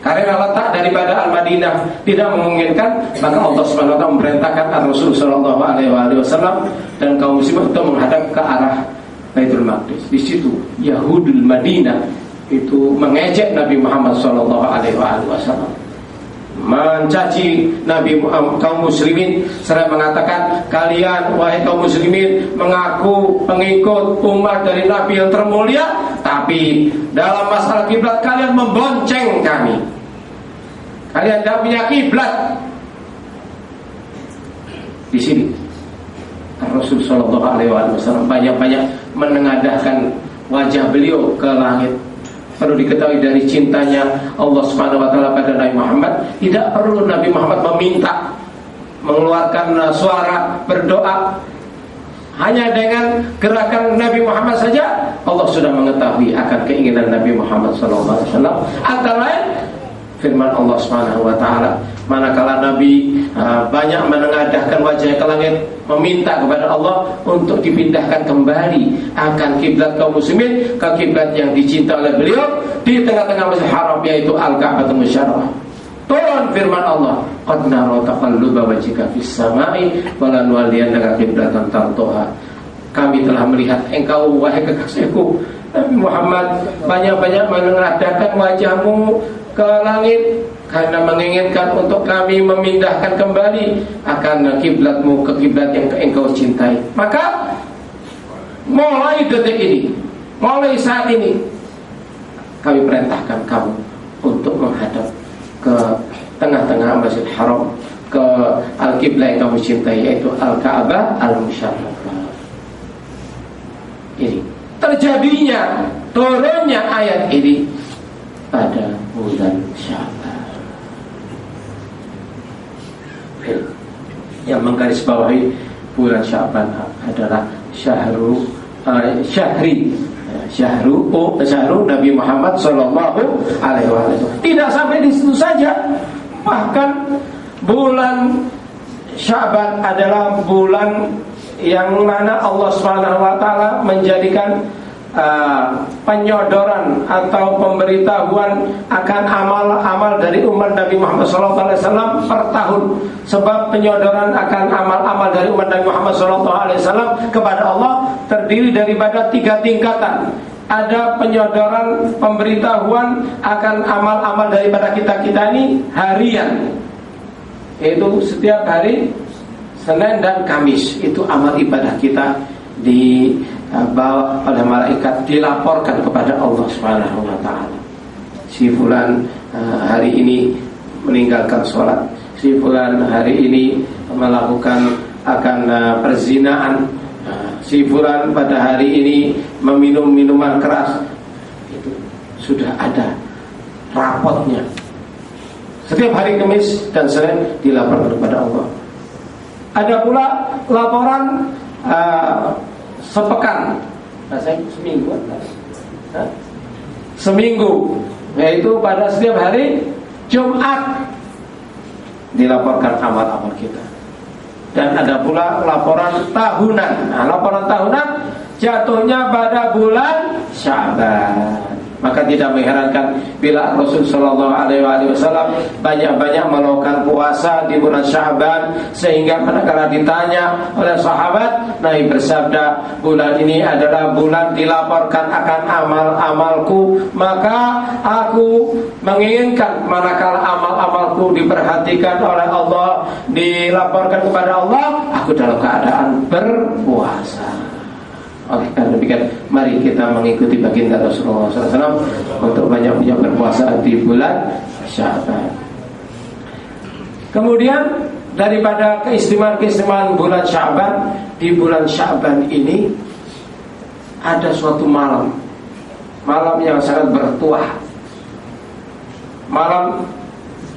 karena letak daripada Al-Madinah tidak memungkinkan, maka Allah SWT memerintahkan Rasulullah SAW dan kaum muslimin untuk menghadap ke arah Baitul Maqdis. Di situ Yahudul Madinah itu mengejek Nabi Muhammad SAW, mencaci Nabi kaum muslimin, seraya mengatakan, kalian wahai kaum muslimin mengaku pengikut umat dari Nabi yang termulia, tapi dalam masalah kiblat kalian membonceng kami. Kalian tidak punya kiblat. Di sini Rasul sallallahu alaihi wasallam banyak-banyak menengadahkan wajah beliau ke langit. Perlu diketahui dari cintanya Allah Subhanahu wa taala pada Nabi Muhammad, tidak perlu Nabi Muhammad meminta, mengeluarkan suara berdoa. Hanya dengan gerakan Nabi Muhammad saja Allah sudah mengetahui akan keinginan Nabi Muhammad SAW. Antara lain firman Allah Subhanahu wa taala, manakala Nabi banyak menengadahkan wajahnya ke langit meminta kepada Allah untuk dipindahkan kembali akan kiblat kaum muslimin ke kiblat yang dicinta oleh beliau di tengah-tengah Masjidil Haram, yaitu Al-Ka'batul Musyarrafah. Turun firman Allah, qad nara taqalluba wajhika fis samai wa lanwalliyannaka qiblatan tardaha. Kami telah melihat engkau wahai kekasihku Nabi Muhammad banyak-banyak menengadahkan wajahmu ke langit karena menginginkan untuk kami memindahkan kembali akan kiblatmu ke kiblat yang engkau cintai. Maka mulai detik ini, mulai saat ini, kami perintahkan kamu untuk menghadap ke tengah-tengah Masjidil Haram, ke Al-Qiblah yang kamu cintai, yaitu Al-Ka'bah Al-Musyarrafah. Ini terjadinya turunnya ayat ini pada bulan Sya'ban. Yang menggarisbawahi bulan Sya'ban adalah syahru Nabi Muhammad sallallahu alaihi wasallam. Tidak sampai di situ saja, bahkan bulan Sya'ban adalah bulan yang mana Allah Subhanahu wa taala menjadikan penyodoran atau pemberitahuan akan amal-amal dari umat Nabi Muhammad SAW per tahun. Sebab penyodoran akan amal-amal dari umat Nabi Muhammad SAW kepada Allah terdiri daripada 3 tingkatan. Ada penyodoran pemberitahuan akan amal-amal daripada kita ini harian, yaitu setiap hari Senin dan Kamis itu amal ibadah kita dibawa oleh malaikat, dilaporkan kepada Allah Subhanahu wa taala. Si fulan hari ini meninggalkan sholat, si fulan hari ini melakukan perzinaan, si fulan pada hari ini meminum minuman keras. Itu sudah ada rapotnya. Setiap hari Kamis dan Senin dilaporkan kepada Allah. Ada pula laporan sepekan, seminggu, seminggu, yaitu pada setiap hari Jumat dilaporkan amal-amal kita. Dan ada pula laporan tahunan. Nah, laporan tahunan jatuhnya pada bulan Sya'ban. Maka tidak mengherankan bila Rasul Shallallahu Alaihi Wasallam banyak-banyak melakukan puasa di bulan Sya'ban, sehingga manakala ditanya oleh sahabat, Nabi bersabda, bulan ini adalah bulan dilaporkan akan amal-amalku, maka aku menginginkan manakala amal-amalku diperhatikan oleh Allah, dilaporkan kepada Allah, aku dalam keadaan berpuasa. Oleh karena demikian, mari kita mengikuti baginda Rasulullah SAW untuk banyak berpuasa di bulan Sya'ban. Kemudian daripada keistimewaan bulan Sya'ban, di bulan Sya'ban ini ada suatu malam yang sangat bertuah, malam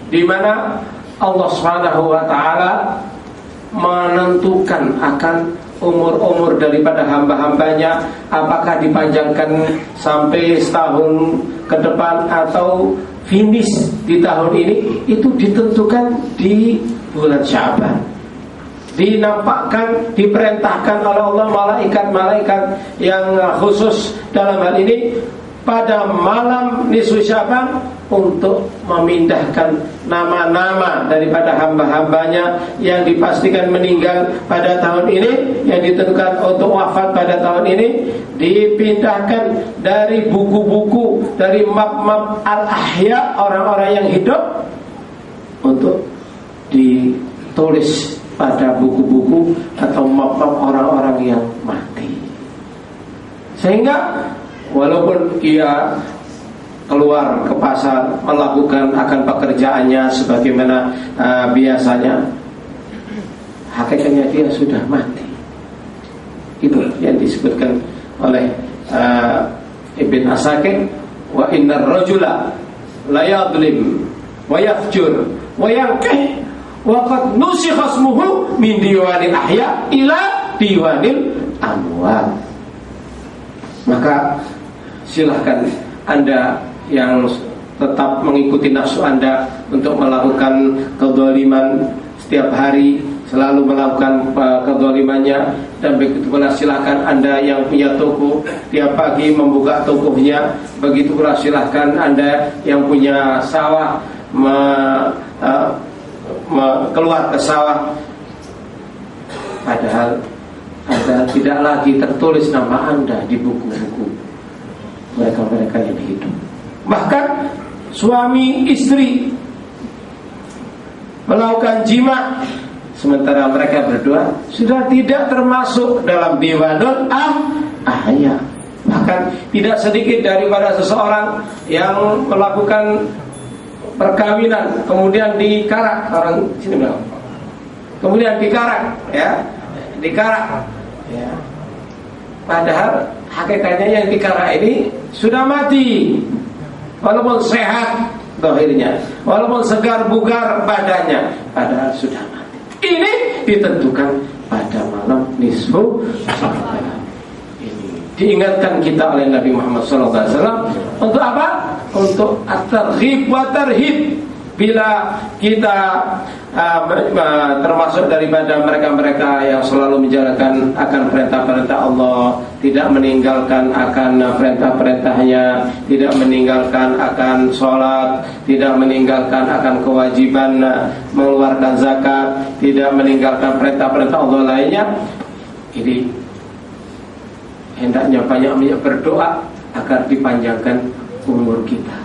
di mana Allah Subhanahu wa taala menentukan akan umur-umur daripada hamba-hambanya, apakah dipanjangkan sampai setahun ke depan atau finish di tahun ini. Itu ditentukan di bulan Sya'ban. Dinampakkan, diperintahkan oleh Allah malaikat-malaikat yang khusus dalam hal ini pada malam nisfu Sya'ban untuk memindahkan nama-nama daripada hamba-hambanya yang dipastikan meninggal pada tahun ini, yang ditentukan untuk wafat pada tahun ini, dipindahkan dari buku-buku, dari map-map al-ahya, orang-orang yang hidup, untuk ditulis pada buku-buku atau map-map orang-orang yang mati. Sehingga walaupun ia keluar ke pasar melakukan akan pekerjaannya sebagaimana biasanya, hakikatnya dia sudah mati. Itu yang disebutkan oleh Ibn Asakir, wa innar rajula la yadlim wa yafjur wa yanqih wa qad nusikha ismuhu min diwanil ahya ila diwanil amwat. Maka silahkan Anda yang tetap mengikuti nafsu Anda untuk melakukan kezaliman setiap hari, selalu melakukan kezalimannya, dan begitu pula silahkan Anda yang punya toko tiap pagi membuka tokonya, begitu pula silahkan Anda yang punya sawah keluar ke sawah, padahal Anda tidak lagi tertulis nama Anda di buku-buku mereka-mereka yang hidup. Bahkan suami istri melakukan jima sementara mereka berdua sudah tidak termasuk dalam diwanul ahya. Bahkan tidak sedikit daripada seseorang yang melakukan perkawinan kemudian dikarak, orang sini bilang, kemudian dikarak, ya, dikarak, ya. Padahal hakikatnya yang dikarak ini sudah mati, walaupun sehat zahirnya, walaupun segar bugar badannya, padahal sudah mati. Ini ditentukan pada malam nisfu Sya'ban. Ini diingatkan kita oleh Nabi Muhammad SAW untuk apa? Untuk at-targhib wa tarhib. Bila kita termasuk daripada mereka-mereka yang selalu menjalankan akan perintah-perintah Allah, tidak meninggalkan akan perintah-perintahnya, tidak meninggalkan akan sholat, tidak meninggalkan akan kewajiban mengeluarkan zakat, tidak meninggalkan perintah-perintah Allah lainnya, ini hendaknya banyak berdoa agar dipanjangkan umur kita.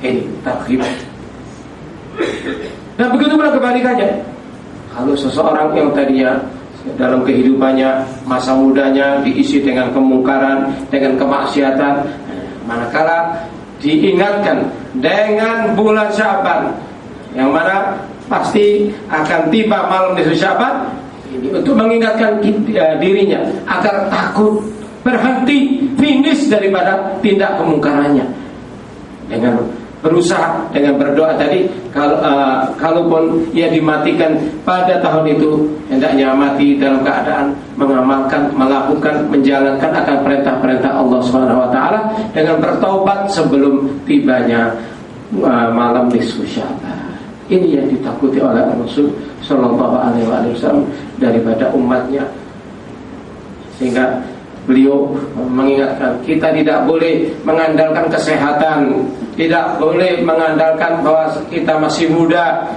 Ini targhib. Dan begitu pula kebalikannya. Kalau seseorang yang tadinya dalam kehidupannya, masa mudanya diisi dengan kemungkaran, dengan kemaksiatan, manakala diingatkan dengan bulan Sya'ban, yang mana pasti akan tiba malam nisfu Sya'ban, ini untuk mengingatkan dirinya agar takut, berhenti, finish daripada tindak kemungkarannya, dengan berusaha, dengan berdoa tadi. Kalaupun ia dimatikan pada tahun itu, hendaknya mati dalam keadaan mengamalkan, melakukan, menjalankan akan perintah-perintah Allah Subhanahu wa taala dengan bertaubat sebelum tibanya malam nisfu Sya'ban. Ini yang ditakuti oleh Rasul sallallahu alaihi wasallam daripada umatnya. Sehingga beliau mengingatkan kita tidak boleh mengandalkan kesehatan, tidak boleh mengandalkan bahwa kita masih muda,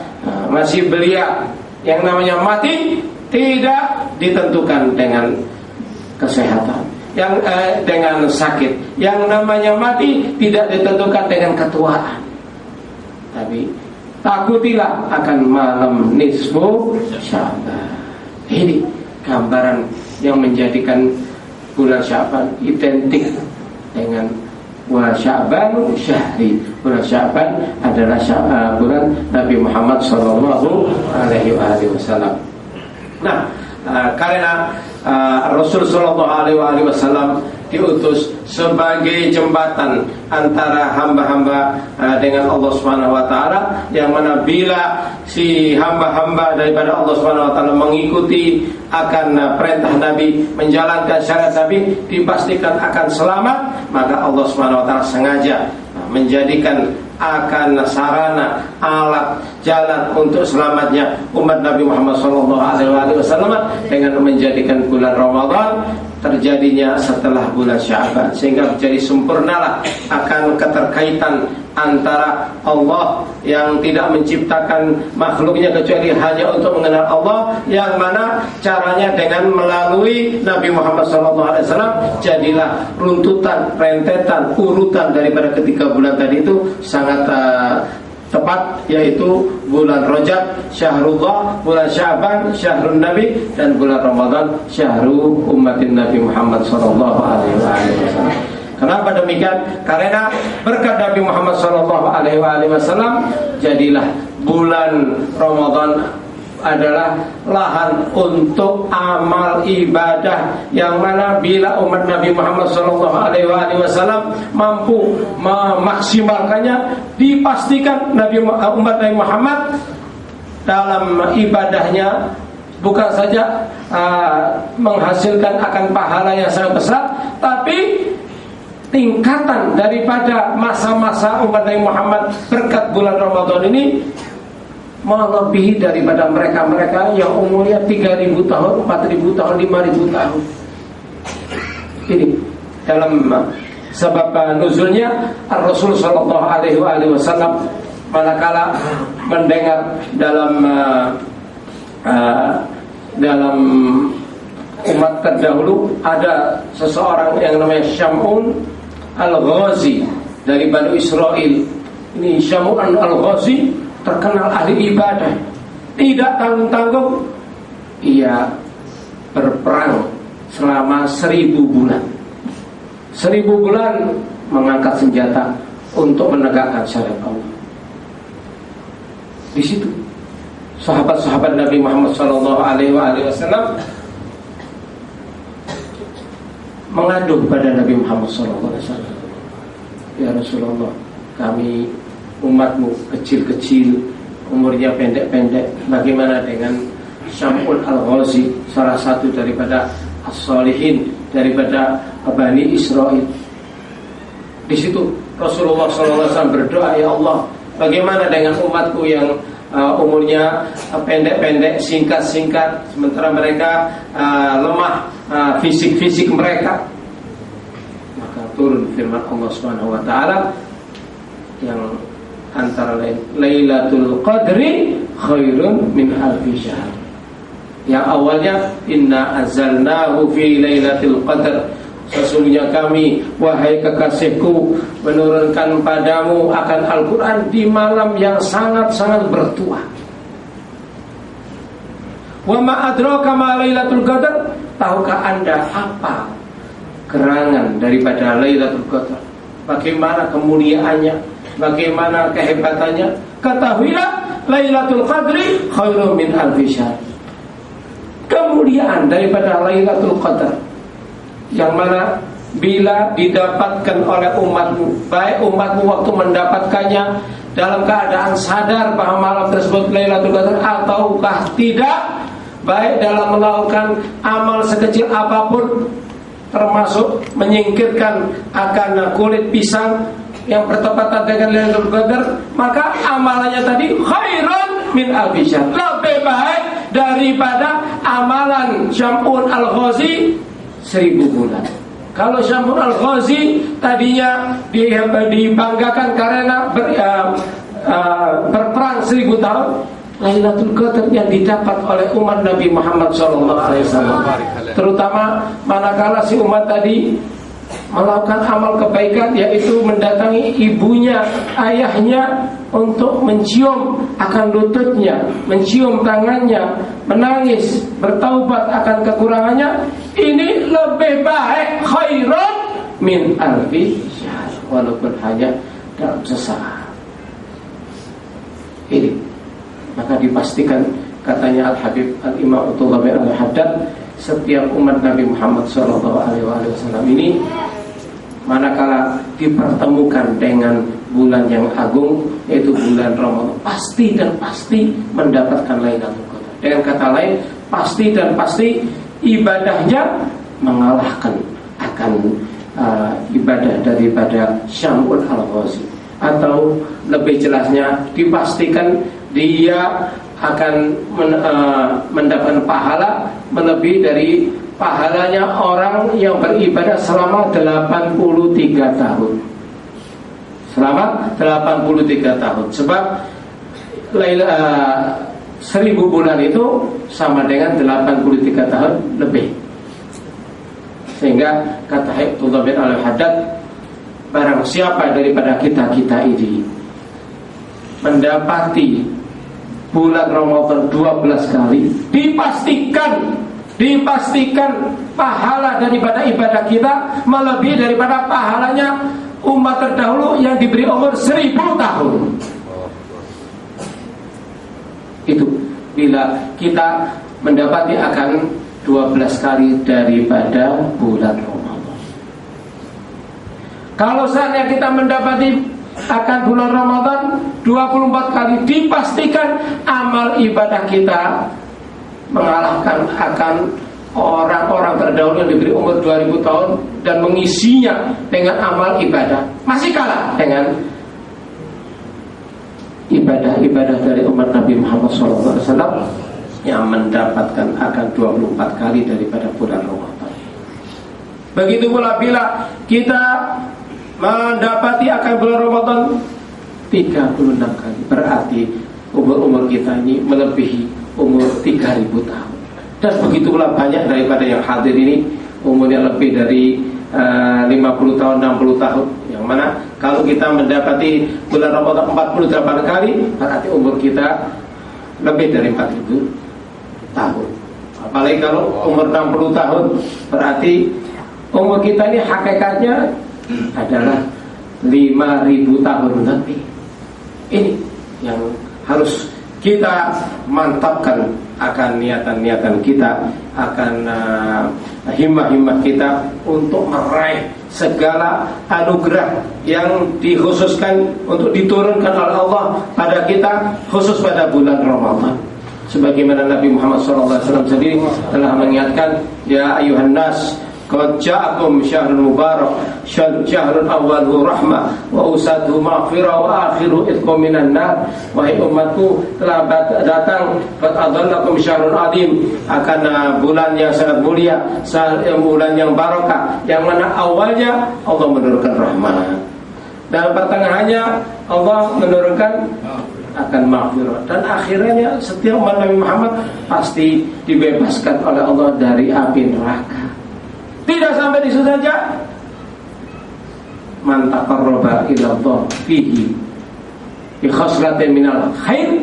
masih belia. Yang namanya mati tidak ditentukan dengan kesehatan, dengan sakit. Yang namanya mati tidak ditentukan dengan ketuaan. Tapi takutilah akan malam nisfu Sya'ban. Ini gambaran yang menjadikan bulan Sya'ban identik dengan bulan Sya'ban syahri. Bulan Sya'ban adalah bulan Nabi Muhammad sallallahu alaihi wasallam. Nah, karena Rasul sallallahu alaihi wasallam diutus sebagai jembatan antara hamba-hamba dengan Allah Subhanahu wa taala, yang mana bila si hamba-hamba daripada Allah Subhanahu wa taala mengikuti akan perintah Nabi, menjalankan syariat Nabi, dipastikan akan selamat. Maka Allah Subhanahu wa taala sengaja menjadikan akan sarana, alat, jalan untuk selamatnya umat Nabi Muhammad SAW dengan menjadikan bulan Ramadan terjadinya setelah bulan Sya'ban, sehingga menjadi sempurnalah akan keterkaitan antara Allah yang tidak menciptakan makhluknya kecuali hanya untuk mengenal Allah, yang mana caranya dengan melalui Nabi Muhammad SAW. Jadilah runtutan, rentetan, urutan daripada ketiga bulan tadi itu sangat tepat, yaitu bulan Rajab syahrullah, bulan Sya'ban syahrun Nabi, dan bulan Ramadan syahru ummatin Nabi Muhammad sallallahu alaihi wasallam. Kenapa demikian? Karena berkat Nabi Muhammad sallallahu alaihi wasallam, jadilah bulan Ramadan adalah lahan untuk amal ibadah, yang mana bila umat Nabi Muhammad SAW mampu memaksimalkannya, dipastikan umat Nabi Muhammad dalam ibadahnya bukan saja menghasilkan akan pahala yang sangat besar, tapi tingkatan daripada masa-masa umat Nabi Muhammad berkat bulan Ramadan ini melebihi daripada mereka-mereka yang umurnya 3.000 tahun, 4.000 tahun, 5.000 tahun. Ini dalam sebab nuzulnya Rasul sallallahu alaihi wasallam manakala mendengar dalam umat terdahulu ada seseorang yang namanya Syam'un Al-Ghazi dari Bani Israel. Ini Syam'un Al-Ghazi terkenal ahli ibadah, tidak tanggung-tanggung. Ia berperang selama 1000 bulan. 1000 bulan mengangkat senjata untuk menegakkan syariat Allah. Di situ sahabat-sahabat Nabi Muhammad SAW mengadu pada Nabi Muhammad SAW. Ya Rasulullah, kami umatmu kecil-kecil, umurnya pendek-pendek. Bagaimana dengan Syam'un Al-Ghazi, salah satu daripada as-salihin daripada Bani Israel? Di situ Rasulullah SAW berdoa, ya Allah, bagaimana dengan umatku yang umurnya pendek-pendek, singkat-singkat, sementara mereka lemah fisik-fisik mereka. Maka turun firman Allah Subhanahu wa taala yang antara lain Lailatul Qadri khairun min alfi syahr. Yang awalnya inna anzalnahu fi Lailatul Qadr, sesungguhnya kami wahai kekasihku menurunkan padamu akan Al-Quran di malam yang sangat-sangat bertuah. Wa ma adraka ma Lailatul Qadar? Tahukah Anda apa gerangan daripada Lailatul Qadar? Bagaimana kemuliaannya? Bagaimana kehebatannya? Ketahuilah Lailatul Qadri khairum min alfi syahr. Kemuliaan daripada Lailatul Qadar yang mana bila didapatkan oleh umatmu, baik umatmu waktu mendapatkannya dalam keadaan sadar bahwa malam tersebut Lailatul Qadar ataukah tidak, baik dalam melakukan amal sekecil apapun, termasuk menyingkirkan akan kulit pisang yang bertepatan dengan Lailatul Qadar, maka amalannya tadi khairun min alfi syahr, lebih baik daripada amalan Syam'un Al-Ghazi 1000 bulan. Kalau Syam'un Al-Ghazi tadinya dibanggakan karena berperang 1000 tahun, Lailatul Qadar yang didapat oleh umat Nabi Muhammad SAW, terutama manakala si umat tadi melakukan amal kebaikan, yaitu mendatangi ibunya, ayahnya untuk mencium akan lututnya, mencium tangannya, menangis, bertaubat akan kekurangannya. Ini lebih baik khairun min alfi syahr, walaupun hanya dalam sesaat. Ini maka dipastikan, katanya Al-Habib Al-Imam Uthullabi Al-Haddad, setiap umat Nabi Muhammad SAW ini manakala dipertemukan dengan bulan yang agung, yaitu bulan Ramadan, pasti dan pasti mendapatkan Lailatul Qadar. Dengan kata lain, pasti dan pasti ibadahnya mengalahkan akan ibadah daripada Syam'un Al-Ghazi. Atau lebih jelasnya, dipastikan dia akan mendapatkan pahala melebihi dari pahalanya orang yang beribadah selama 83 tahun. Selama 83 tahun. Sebab 1000 bulan itu sama dengan 83 tahun lebih. Sehingga kata Hibdullah bin Al-Haddad, barang siapa daripada kita-kita ini mendapati bulan Ramadan 12 kali, dipastikan pahala daripada ibadah kita melebihi daripada pahalanya umat terdahulu yang diberi umur 1000 tahun. Itu bila kita mendapati akan 12 kali daripada bulan Ramadan. Kalau saatnya kita mendapati akan bulan Ramadan 24 kali, dipastikan amal ibadah kita mengalahkan akan orang-orang terdahulu yang diberi umur 2000 tahun dan mengisinya dengan amal ibadah, masih kalah dengan ibadah-ibadah dari umat Nabi Muhammad SAW yang mendapatkan akan 24 kali daripada bulan Ramadan. Begitu pula bila kita mendapati akan bulan Ramadan 36 kali, berarti umur kita ini melebihi umur 3000 tahun. Dan begitu pula banyak daripada yang hadir ini umurnya lebih dari 50 tahun, 60 tahun. Yang mana kalau kita mendapati bulan Ramadan 48 kali, berarti umur kita lebih dari 4000 tahun. Apalagi kalau umur 60 tahun, berarti umur kita ini hakikatnya adalah 5000 tahun lebih. Ini yang harus kita mantapkan akan niatan-niatan kita, akan himmah-himmah kita untuk meraih segala anugerah yang dikhususkan untuk diturunkan oleh Allah pada kita, khusus pada bulan Ramadan. Sebagaimana Nabi Muhammad SAW sendiri telah mengingatkan, ya ayuhan nas, qad ja'akum syahrul mubarak, syahrul awwaluhu rahmah wa usaduhu maghfirah wa akhiru itqum minan nar. Wahai umatku, telah datang qad adallakum syahrul azim, akan bulan yang sangat mulia, bulan yang barakah, yang mana awalnya Allah menurunkan rahmat dan pertengahannya Allah menurunkan akan maghfirah, dan akhirnya setiap umat Nabi Muhammad pasti dibebaskan oleh Allah dari api neraka. Tidak sampai di situ saja, man taqarraba ila Allah fihi bi khaslatin minal khair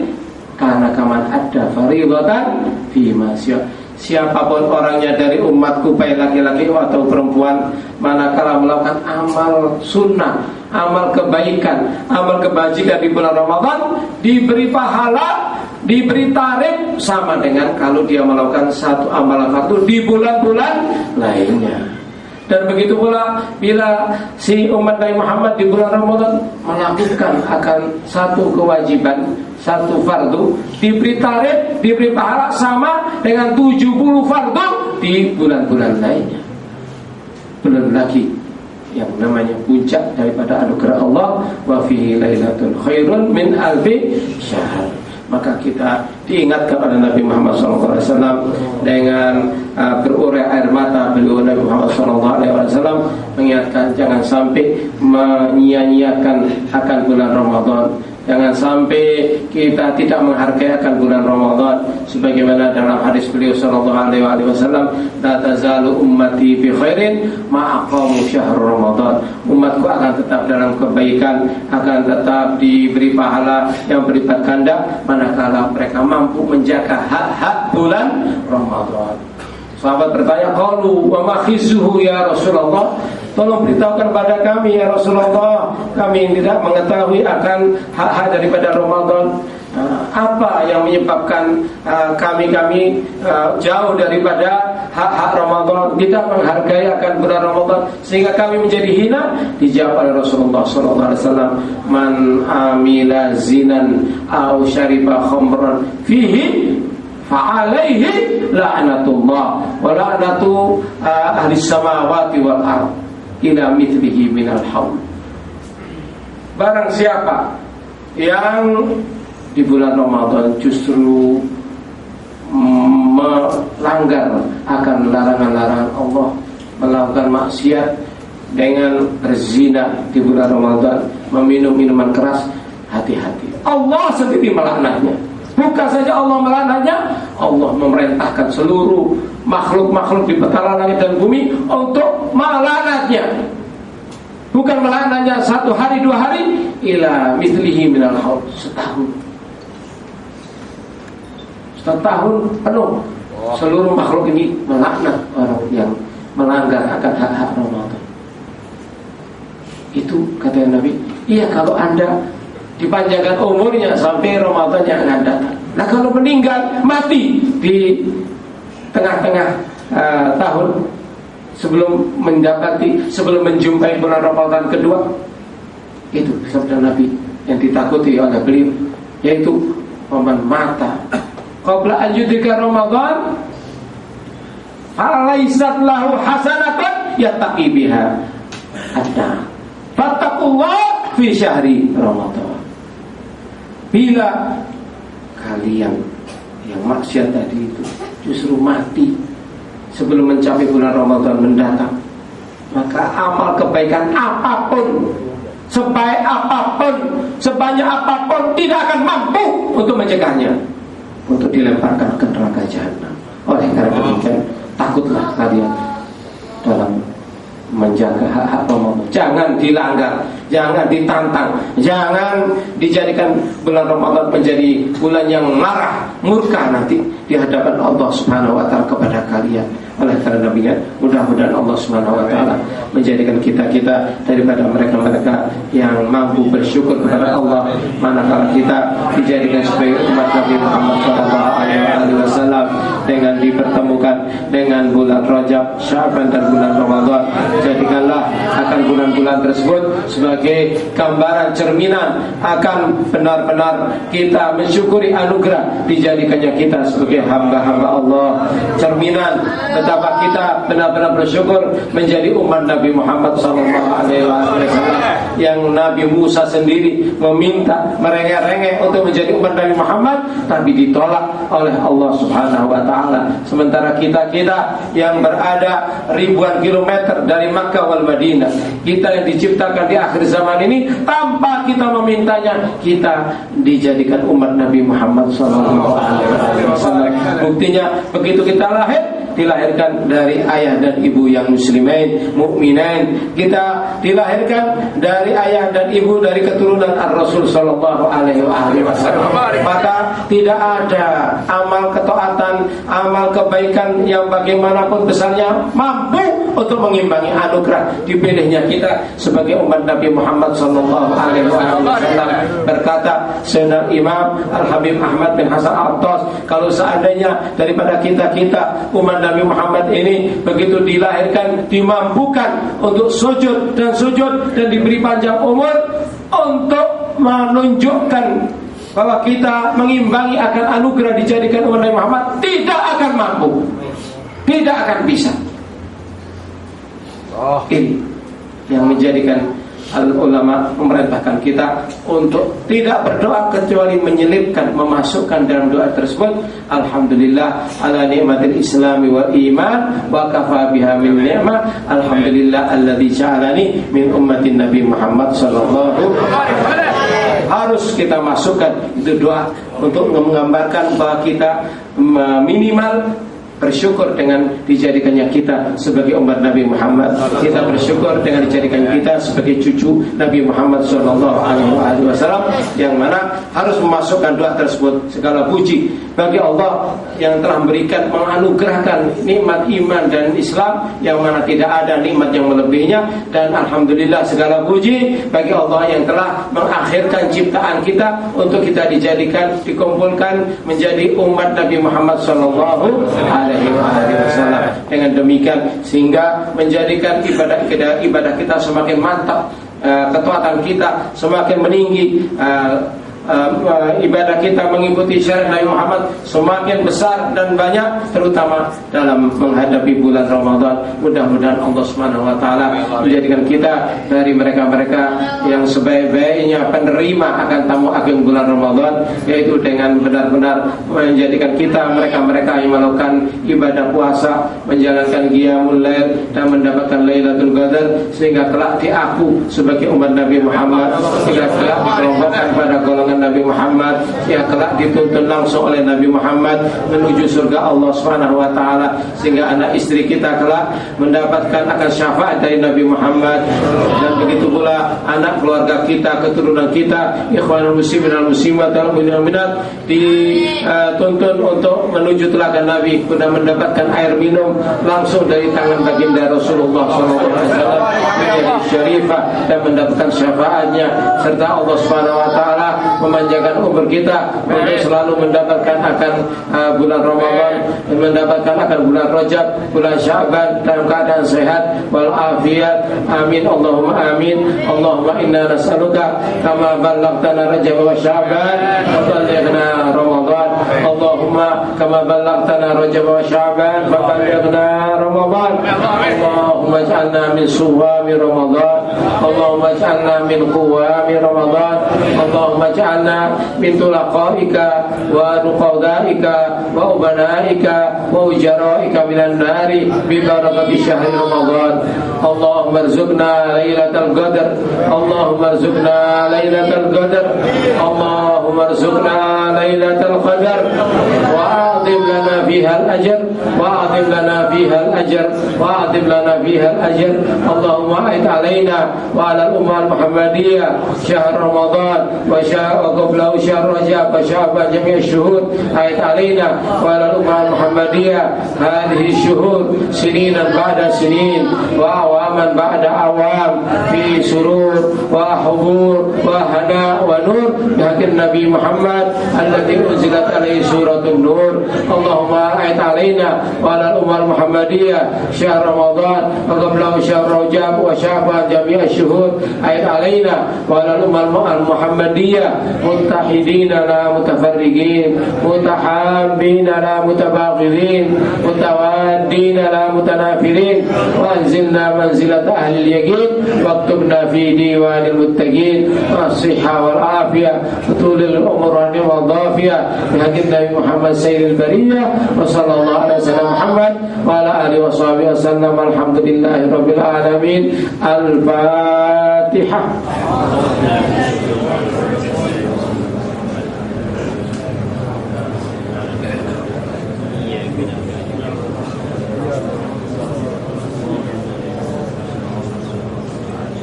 kana kaman adda fardhatan fima siwa. Siapapun orangnya dari umatku, baik laki-laki atau perempuan, manakala melakukan amal sunnah, amal kebaikan, amal kebajikan di bulan Ramadan, diberi pahala, diberi tarif sama dengan kalau dia melakukan satu amalan fardu di bulan-bulan lainnya. Dan begitu pula bila si umat Nabi Muhammad di bulan Ramadan melakukan akan satu kewajiban, satu fardu, diberi tarif, diberi pahala sama dengan 70 fardu di bulan-bulan lainnya. Belum lagi yang namanya puncak daripada anugerah Allah, wa fihi lailatul khairun min alfi syahr. Maka kita diingatkan oleh Nabi Muhammad SAW dengan berurai air mata beliau Nabi Muhammad SAW mengingatkan jangan sampai menyia-nyiakan akan bulan Ramadan. Jangan sampai kita tidak menghargai akan bulan Ramadan, sebagaimana dalam hadis beliau sallallahu alaihi wasallam, la tazalu ummati bi khairin ma aqamu syahr Ramadan. Umatku akan tetap dalam kebaikan, akan tetap diberi pahala yang berlipat ganda manakala mereka mampu menjaga hak-hak bulan Ramadan. Sahabat bertanya, qalu wa ma khizuhu ya Rasulullah? Tolong beritahukan kepada kami ya Rasulullah, kami tidak mengetahui akan hak-hak daripada Ramadan. Apa yang menyebabkan kami jauh daripada hak-hak Ramadan, tidak menghargai akan bulan Ramadan sehingga kami menjadi hina? Dijawab oleh Rasulullah SAW, man amila zinan aw syariba khamran fihi fa'alaihi la'natullah wa la'natu ahli samawati wal ardh ila mithlihi minal haul. Barang siapa yang di bulan Ramadan justru melanggar akan larangan-larangan Allah, melakukan maksiat dengan berzina di bulan Ramadan, meminum minuman keras, hati-hati, Allah sendiri melaknatnya. Bukan saja Allah melaknatnya, Allah memerintahkan seluruh makhluk-makhluk di petala langit dan bumi untuk melaknatnya. Bukan melaknatnya satu hari, 2 hari, ila mithlihi minal haul, setahun penuh. Seluruh makhluk ini melaknat orang yang melanggar akan hak-hak Ramadan. Itu kata Nabi, iya kalau Anda dipanjangkan umurnya sampai Ramadan yang akan datang. Nah kalau meninggal, mati di tengah-tengah tahun sebelum menjumpai bulan Ramadan kedua, itu sabda Nabi yang ditakuti oleh beliau, yaitu man mata qabla an yudrika Ramadan falaisat lahu hasanatan yattaqi biha adna fattaqullah fi syahri Ramadan. Bila kalian yang maksiat tadi itu justru mati sebelum mencapai bulan Ramadan mendatang, maka amal kebaikan apapun, sebaik apapun, sebanyak apapun, tidak akan mampu untuk mencegahnya, untuk dilemparkan ke neraka jahanam. Oleh karena demikian, takutlah kalian dalam menjaga hak-hak Ramadan. Jangan dilanggar, jangan ditantang, jangan dijadikan bulan Ramadan menjadi bulan yang marah, murka nanti di hadapan Allah Subhanahu wa taala kepada kalian. Oleh karena Nabi-Nya, mudah-mudahan Allah Subhanahu wa taala menjadikan kita daripada mereka-mereka yang mampu bersyukur kepada Allah manakala kita dijadikan sebagai umat Nabi Muhammad SAW dengan dipertemukan dengan bulan Rajab, Sya'ban dan bulan Ramadan. Jadikanlah akan bulan-bulan tersebut sebagai gambaran cerminan akan benar-benar kita mensyukuri anugerah dijadikannya kita sebagai hamba-hamba Allah, cerminan betapa kita benar-benar bersyukur menjadi umat Nabi Muhammad SAW yang Nabi Musa sendiri meminta merengek-rengek untuk menjadi umat Nabi Muhammad, tapi ditolak oleh Allah Subhanahu wa taala. Sementara kita yang berada ribuan kilometer dari Makkah wal Madinah, kita yang diciptakan di akhir zaman ini tanpa kita memintanya, kita dijadikan umat Nabi Muhammad SAW. Buktinya begitu kita dilahirkan dari ayah dan ibu yang muslimin, mukminin. Kita dilahirkan dari ayah dan ibu dari keturunan Ar-Rasul sallallahu alaihi wasallam. Maka tidak ada amal ketaatan, amal kebaikan yang bagaimanapun besarnya mampu untuk mengimbangi anugerah dipilihnya kita sebagai umat Nabi Muhammad sallallahu alaihi wasallam. Berkata Sayyidina Imam Al-Habib Ahmad bin Hasan Al-Attas, kalau seandainya daripada kita umat Nabi Muhammad ini begitu dilahirkan dimampukan untuk sujud dan diberi panjang umur untuk menunjukkan bahwa kita mengimbangi akan anugerah dijadikan umat Nabi Muhammad, tidak akan mampu, tidak akan bisa. Ini yang menjadikan ulama memerintahkan kita untuk tidak berdoa kecuali menyelipkan, memasukkan dalam doa tersebut alhamdulillah ala ni'matil islami wal iman wa kafa biha min ni'mah, alhamdulillah alladzi ja'alani min ummatin Nabi Muhammad sallallahu alaihi wasallam. Harus kita masukkan itu doa untuk menggambarkan bahwa kita minimal bersyukur dengan dijadikannya kita sebagai umat Nabi Muhammad. Kita bersyukur dengan dijadikan kita sebagai cucu Nabi Muhammad SAW, yang mana harus memasukkan doa tersebut. Segala puji bagi Allah yang telah memberikan, menganugerahkan nikmat iman dan Islam, yang mana tidak ada nikmat yang melebihinya. Dan alhamdulillah segala puji bagi Allah yang telah mengakhirkan ciptaan kita untuk kita dijadikan, dikumpulkan menjadi umat Nabi Muhammad SAW. Dengan demikian sehingga menjadikan ibadah kita semakin mantap, ketaatan kita semakin meninggi, ibadah kita mengikuti syariat Nabi Muhammad semakin besar dan banyak, terutama dalam menghadapi bulan Ramadan. Mudah-mudahan Allah Subhanahu wa taala menjadikan kita dari mereka-mereka yang sebaik-baiknya penerima akan tamu agung bulan Ramadan, yaitu dengan benar-benar menjadikan kita mereka-mereka yang melakukan ibadah puasa, menjalankan qiyamul lail dan mendapatkan Lailatul Qadar, sehingga kelak diaku sebagai umat Nabi Muhammad, sehingga kelak dikelompokkan pada golongan Nabi Muhammad yang telah dituntun langsung oleh Nabi Muhammad menuju surga Allah Subhanahu wa taala, sehingga anak istri kita kelak mendapatkan akan syafaat dari Nabi Muhammad, dan begitu pula anak keluarga kita, keturunan kita, ikhwanul muslimin wal muslimat wal mu'minat dituntun untuk menuju telaga Nabi guna mendapatkan air minum langsung dari tangan baginda Rasulullah SAW menjadi syarifah dan mendapatkan syafaatnya, serta Allah Subhanahu wa taala memanjangkan umur kita untuk selalu mendapatkan akan bulan Ramadan, mendapatkan akan bulan Rajab, bulan Sya'ban dalam keadaan sehat wal afiat. Amin Allahumma amin. Allahumma inna nas'aluka kama ballaghtana Rajab wa Sya'ban wa ballighna Ramadan. Allahumma kama ballaghtana Rajab wa Sya'ban wa ballighna Ramadan. Allahumma ij'alna min suwami Ramadan. Allahumma ij'alna min quwami Ramadan. Allahumma ij'alna min tulaqaika wa nuqadaika wa ubanaika wa ujaraika minan nari bi barakati syahri Ramadan. Allahumma arzuqna lailatul qadar. Allahumma arzuqna lailatul qadar. Allahumma arzuqna lailatul qadar wa a'tim lana fiha al-ajr wa a'tim lana fiha al-ajr wa a'tim lana fiha al-ajr. Allahumma a'id alaina wa ala al-ummah al-muhammadiyah syahr Ramadan wa qablahu syahr Rajab wa Sya'ban jami' asy-syuhur. A'id alaina wa ala al-ummah al-muhammadiyah hadhihi asy-syuhur sininan ba'da sinin wa awaman ba'da awam fi surur wa hubur wa hana wa nur bihaqqin Nabi Muhammad alladzi unzilat alaihi suratul nur. Allahumma a'id alaina wa ala al-ummah al-muhammadiyah syahr Ramadan wa qablahu syahr Rajab wa Sya'ban jami' asy-syuhur. A'id alaina wa ala al-ummah al-muhammadiyah muttahidina la mutafarriqin, mutahabbina la mutabaghidin, mutawaddina la mutanafirin, wa anzilna manzilat ahli al-yaqin waktubna fi diwanil muttaqin as-sihha wal afiyah tulil umur wal dhafiyah bihaqqi Nabi Muhammad sayyidil bariyah wa sallallahu alaihi wasallam Muhammad wa ala alihi wa sahbihi wasallam. Alhamdulillahi rabbil alamin. Al-Fatihah.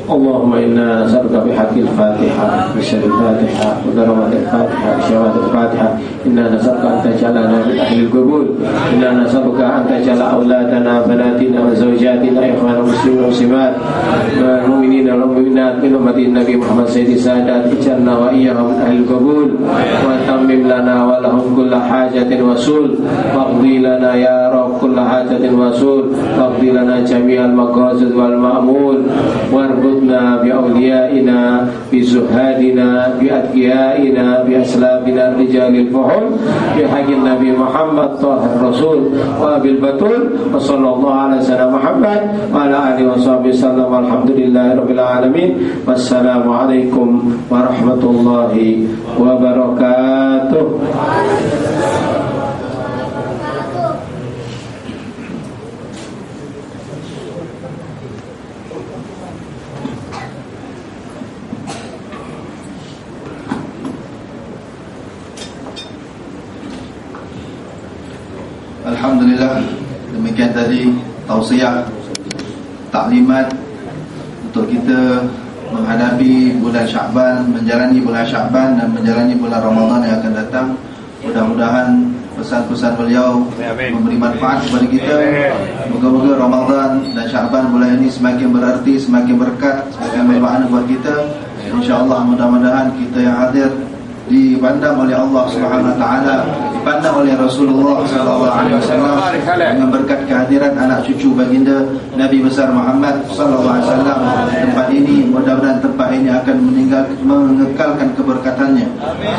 اللهم إنا نسألك بحق الفاتحة بشر الفاتحة وكرامة الفاتحة بشهادة الفاتحة إنا نسألك أن تجعلنا من أهل القبول إنا نسألك أن تجعل أولادنا بناتنا وزوجاتنا إخوان المسلمين والمسلمات والمؤمنين والمؤمنات من أمة النبي محمد سيد السادات اجعلنا وإياهم من أهل القبول وتمم لنا ولهم كل حاجة وسول واقضي لنا يا رب كل حاجة وسول واقضي لنا جميع المقاصد والمأمول واربطنا بأوليائنا بزهادنا بأتقيائنا بأسلافنا رجال الفحول بحق النبي محمد طاهر الرسول وأبي البتول وصلى الله على سيدنا محمد وعلى آله وصحبه وسلم والحمد لله رب العالمين والسلام عليكم ورحمة الله وبركاته. Alhamdulillah, demikian tadi tausiah taklimat untuk kita menghadapi bulan Sya'ban, menjalani bulan Sya'ban dan menjalani bulan Ramadan yang akan datang. Mudah-mudahan pesan-pesan beliau memberi manfaat kepada kita. Moga-moga Ramadan dan Sya'ban bulan ini semakin berarti, semakin berkat, semakin bermakna buat kita. InsyaAllah mudah-mudahan kita yang hadir dipandang oleh Allah Subhanahu wa taala, dipandang oleh Rasulullah sallallahu alaihi wasallam dengan berkat kehadiran anak cucu baginda Nabi besar Muhammad sallallahu alaihi wasallam. Tempat ini mudah-mudahan tempat ini akan mengekalkan keberkatannya.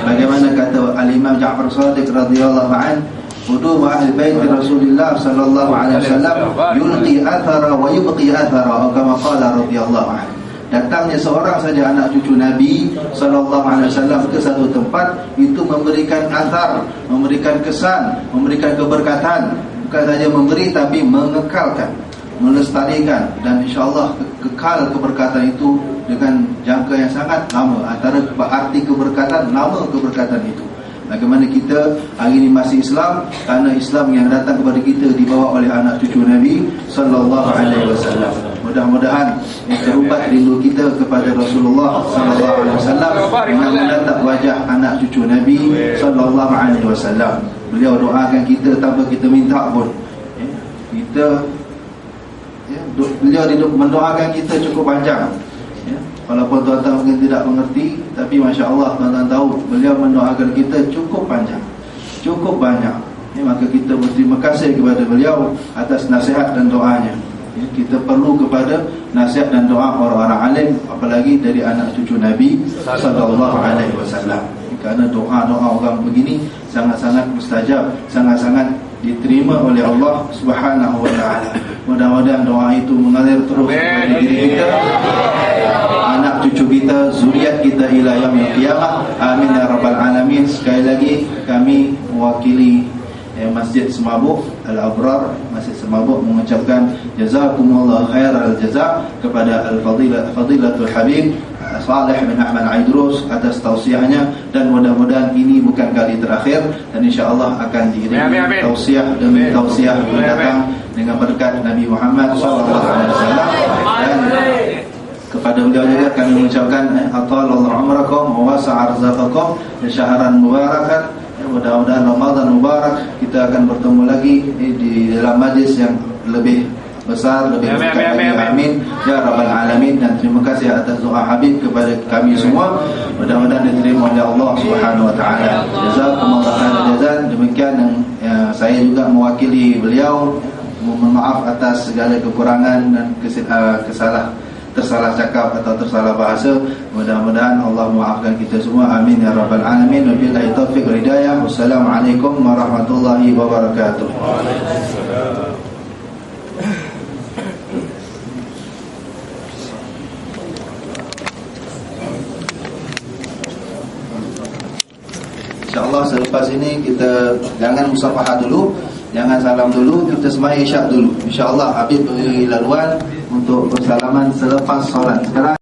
Bagaimana kata Al-Imam Ja'far Shadiq radhiyallahu anhu, Qudum ahli bait Rasulullah sallallahu alaihi wasallam yulqi athara wa yubqi athara, kama qala radhiyallahu anhu. Datangnya seorang saja anak cucu Nabi sallallahu alaihi wasallam ke satu tempat, itu memberikan athar, memberikan kesan, memberikan keberkatan. Bukan saja memberi tapi mengekalkan, melestarikan, dan insyaAllah kekal keberkatan itu dengan jangka yang sangat lama. Antara arti keberkatan, nama keberkatan itu. Bagaimana kita hari ini masih Islam, kerana Islam yang datang kepada kita dibawa oleh anak cucu Nabi sallallahu alaihi wasallam. Mudah-mudahan terubat rindu kita kepada Rasulullah sallallahu alaihi wasallam dengan menatap wajah anak cucu Nabi sallallahu alaihi wasallam. Beliau doakan kita tanpa kita minta pun. Beliau mendoakan kita cukup panjang. Walaupun tuan-tuan mungkin tidak mengerti, tapi Masya Allah tuan-tuan tahu beliau mendoakan kita cukup panjang, cukup banyak. Maka kita berterima kasih kepada beliau atas nasihat dan doanya. Kita perlu kepada nasihat dan doa orang-orang alim, apalagi dari anak cucu Nabi sallallahu alaihi wasallam. Kerana doa-doa orang begini sangat-sangat mustajab, sangat-sangat diterima oleh Allah Subhanahu wa taala. Mudah-mudahan doa itu mengalir terus kepada diri kita, anak cucu kita, zuriat kita ila yaumil qiyamah. Amin ya rabbal alamin. Sekali lagi kami mewakili Masjid Semabuk Al-Abrar, Masjid Semabuk, mengucapkan jazakumullah khairal jazak kepada Al-Fadilatul Habib Saleh bin Ahmad Aidrus atas tausiahnya, dan mudah-mudahan ini bukan kali terakhir, dan insyaAllah akan diiringi tausiah demi tausiah mendatang dengan berkat Nabi Muhammad SAW. Dan kepada beliau juga kami mengucapkan atalallahu umrakum wa wasa'a arzaqakum syahran mubarakan. Mudah-mudahan Ramadan mubarak, kita akan bertemu lagi di dalam majlis yang lebih besar, lebih berkat lagi. Amin ya rabbal alamin. Dan terima kasih atas doa Habib kepada kami semua. Mudah-mudahan diterima oleh Allah Subhanahu wa taala. Jazakumullah khairan jazaa. Demikian yang saya juga mewakili beliau, mohon maaf atas segala kekurangan dan tersalah cakap atau tersalah bahasa. Mudah-mudahan Allah maafkan kita semua. Amin ya rabbal alamin. Wabillahi taufiq wal hidayah. Wassalamualaikum warahmatullahi wabarakatuh. InsyaAllah selepas ini kita jangan musafahah dulu, jangan salam dulu, kita sembahyang isyak dulu. InsyaAllah Habib beri laluan untuk bersalaman selepas solat. Sekarang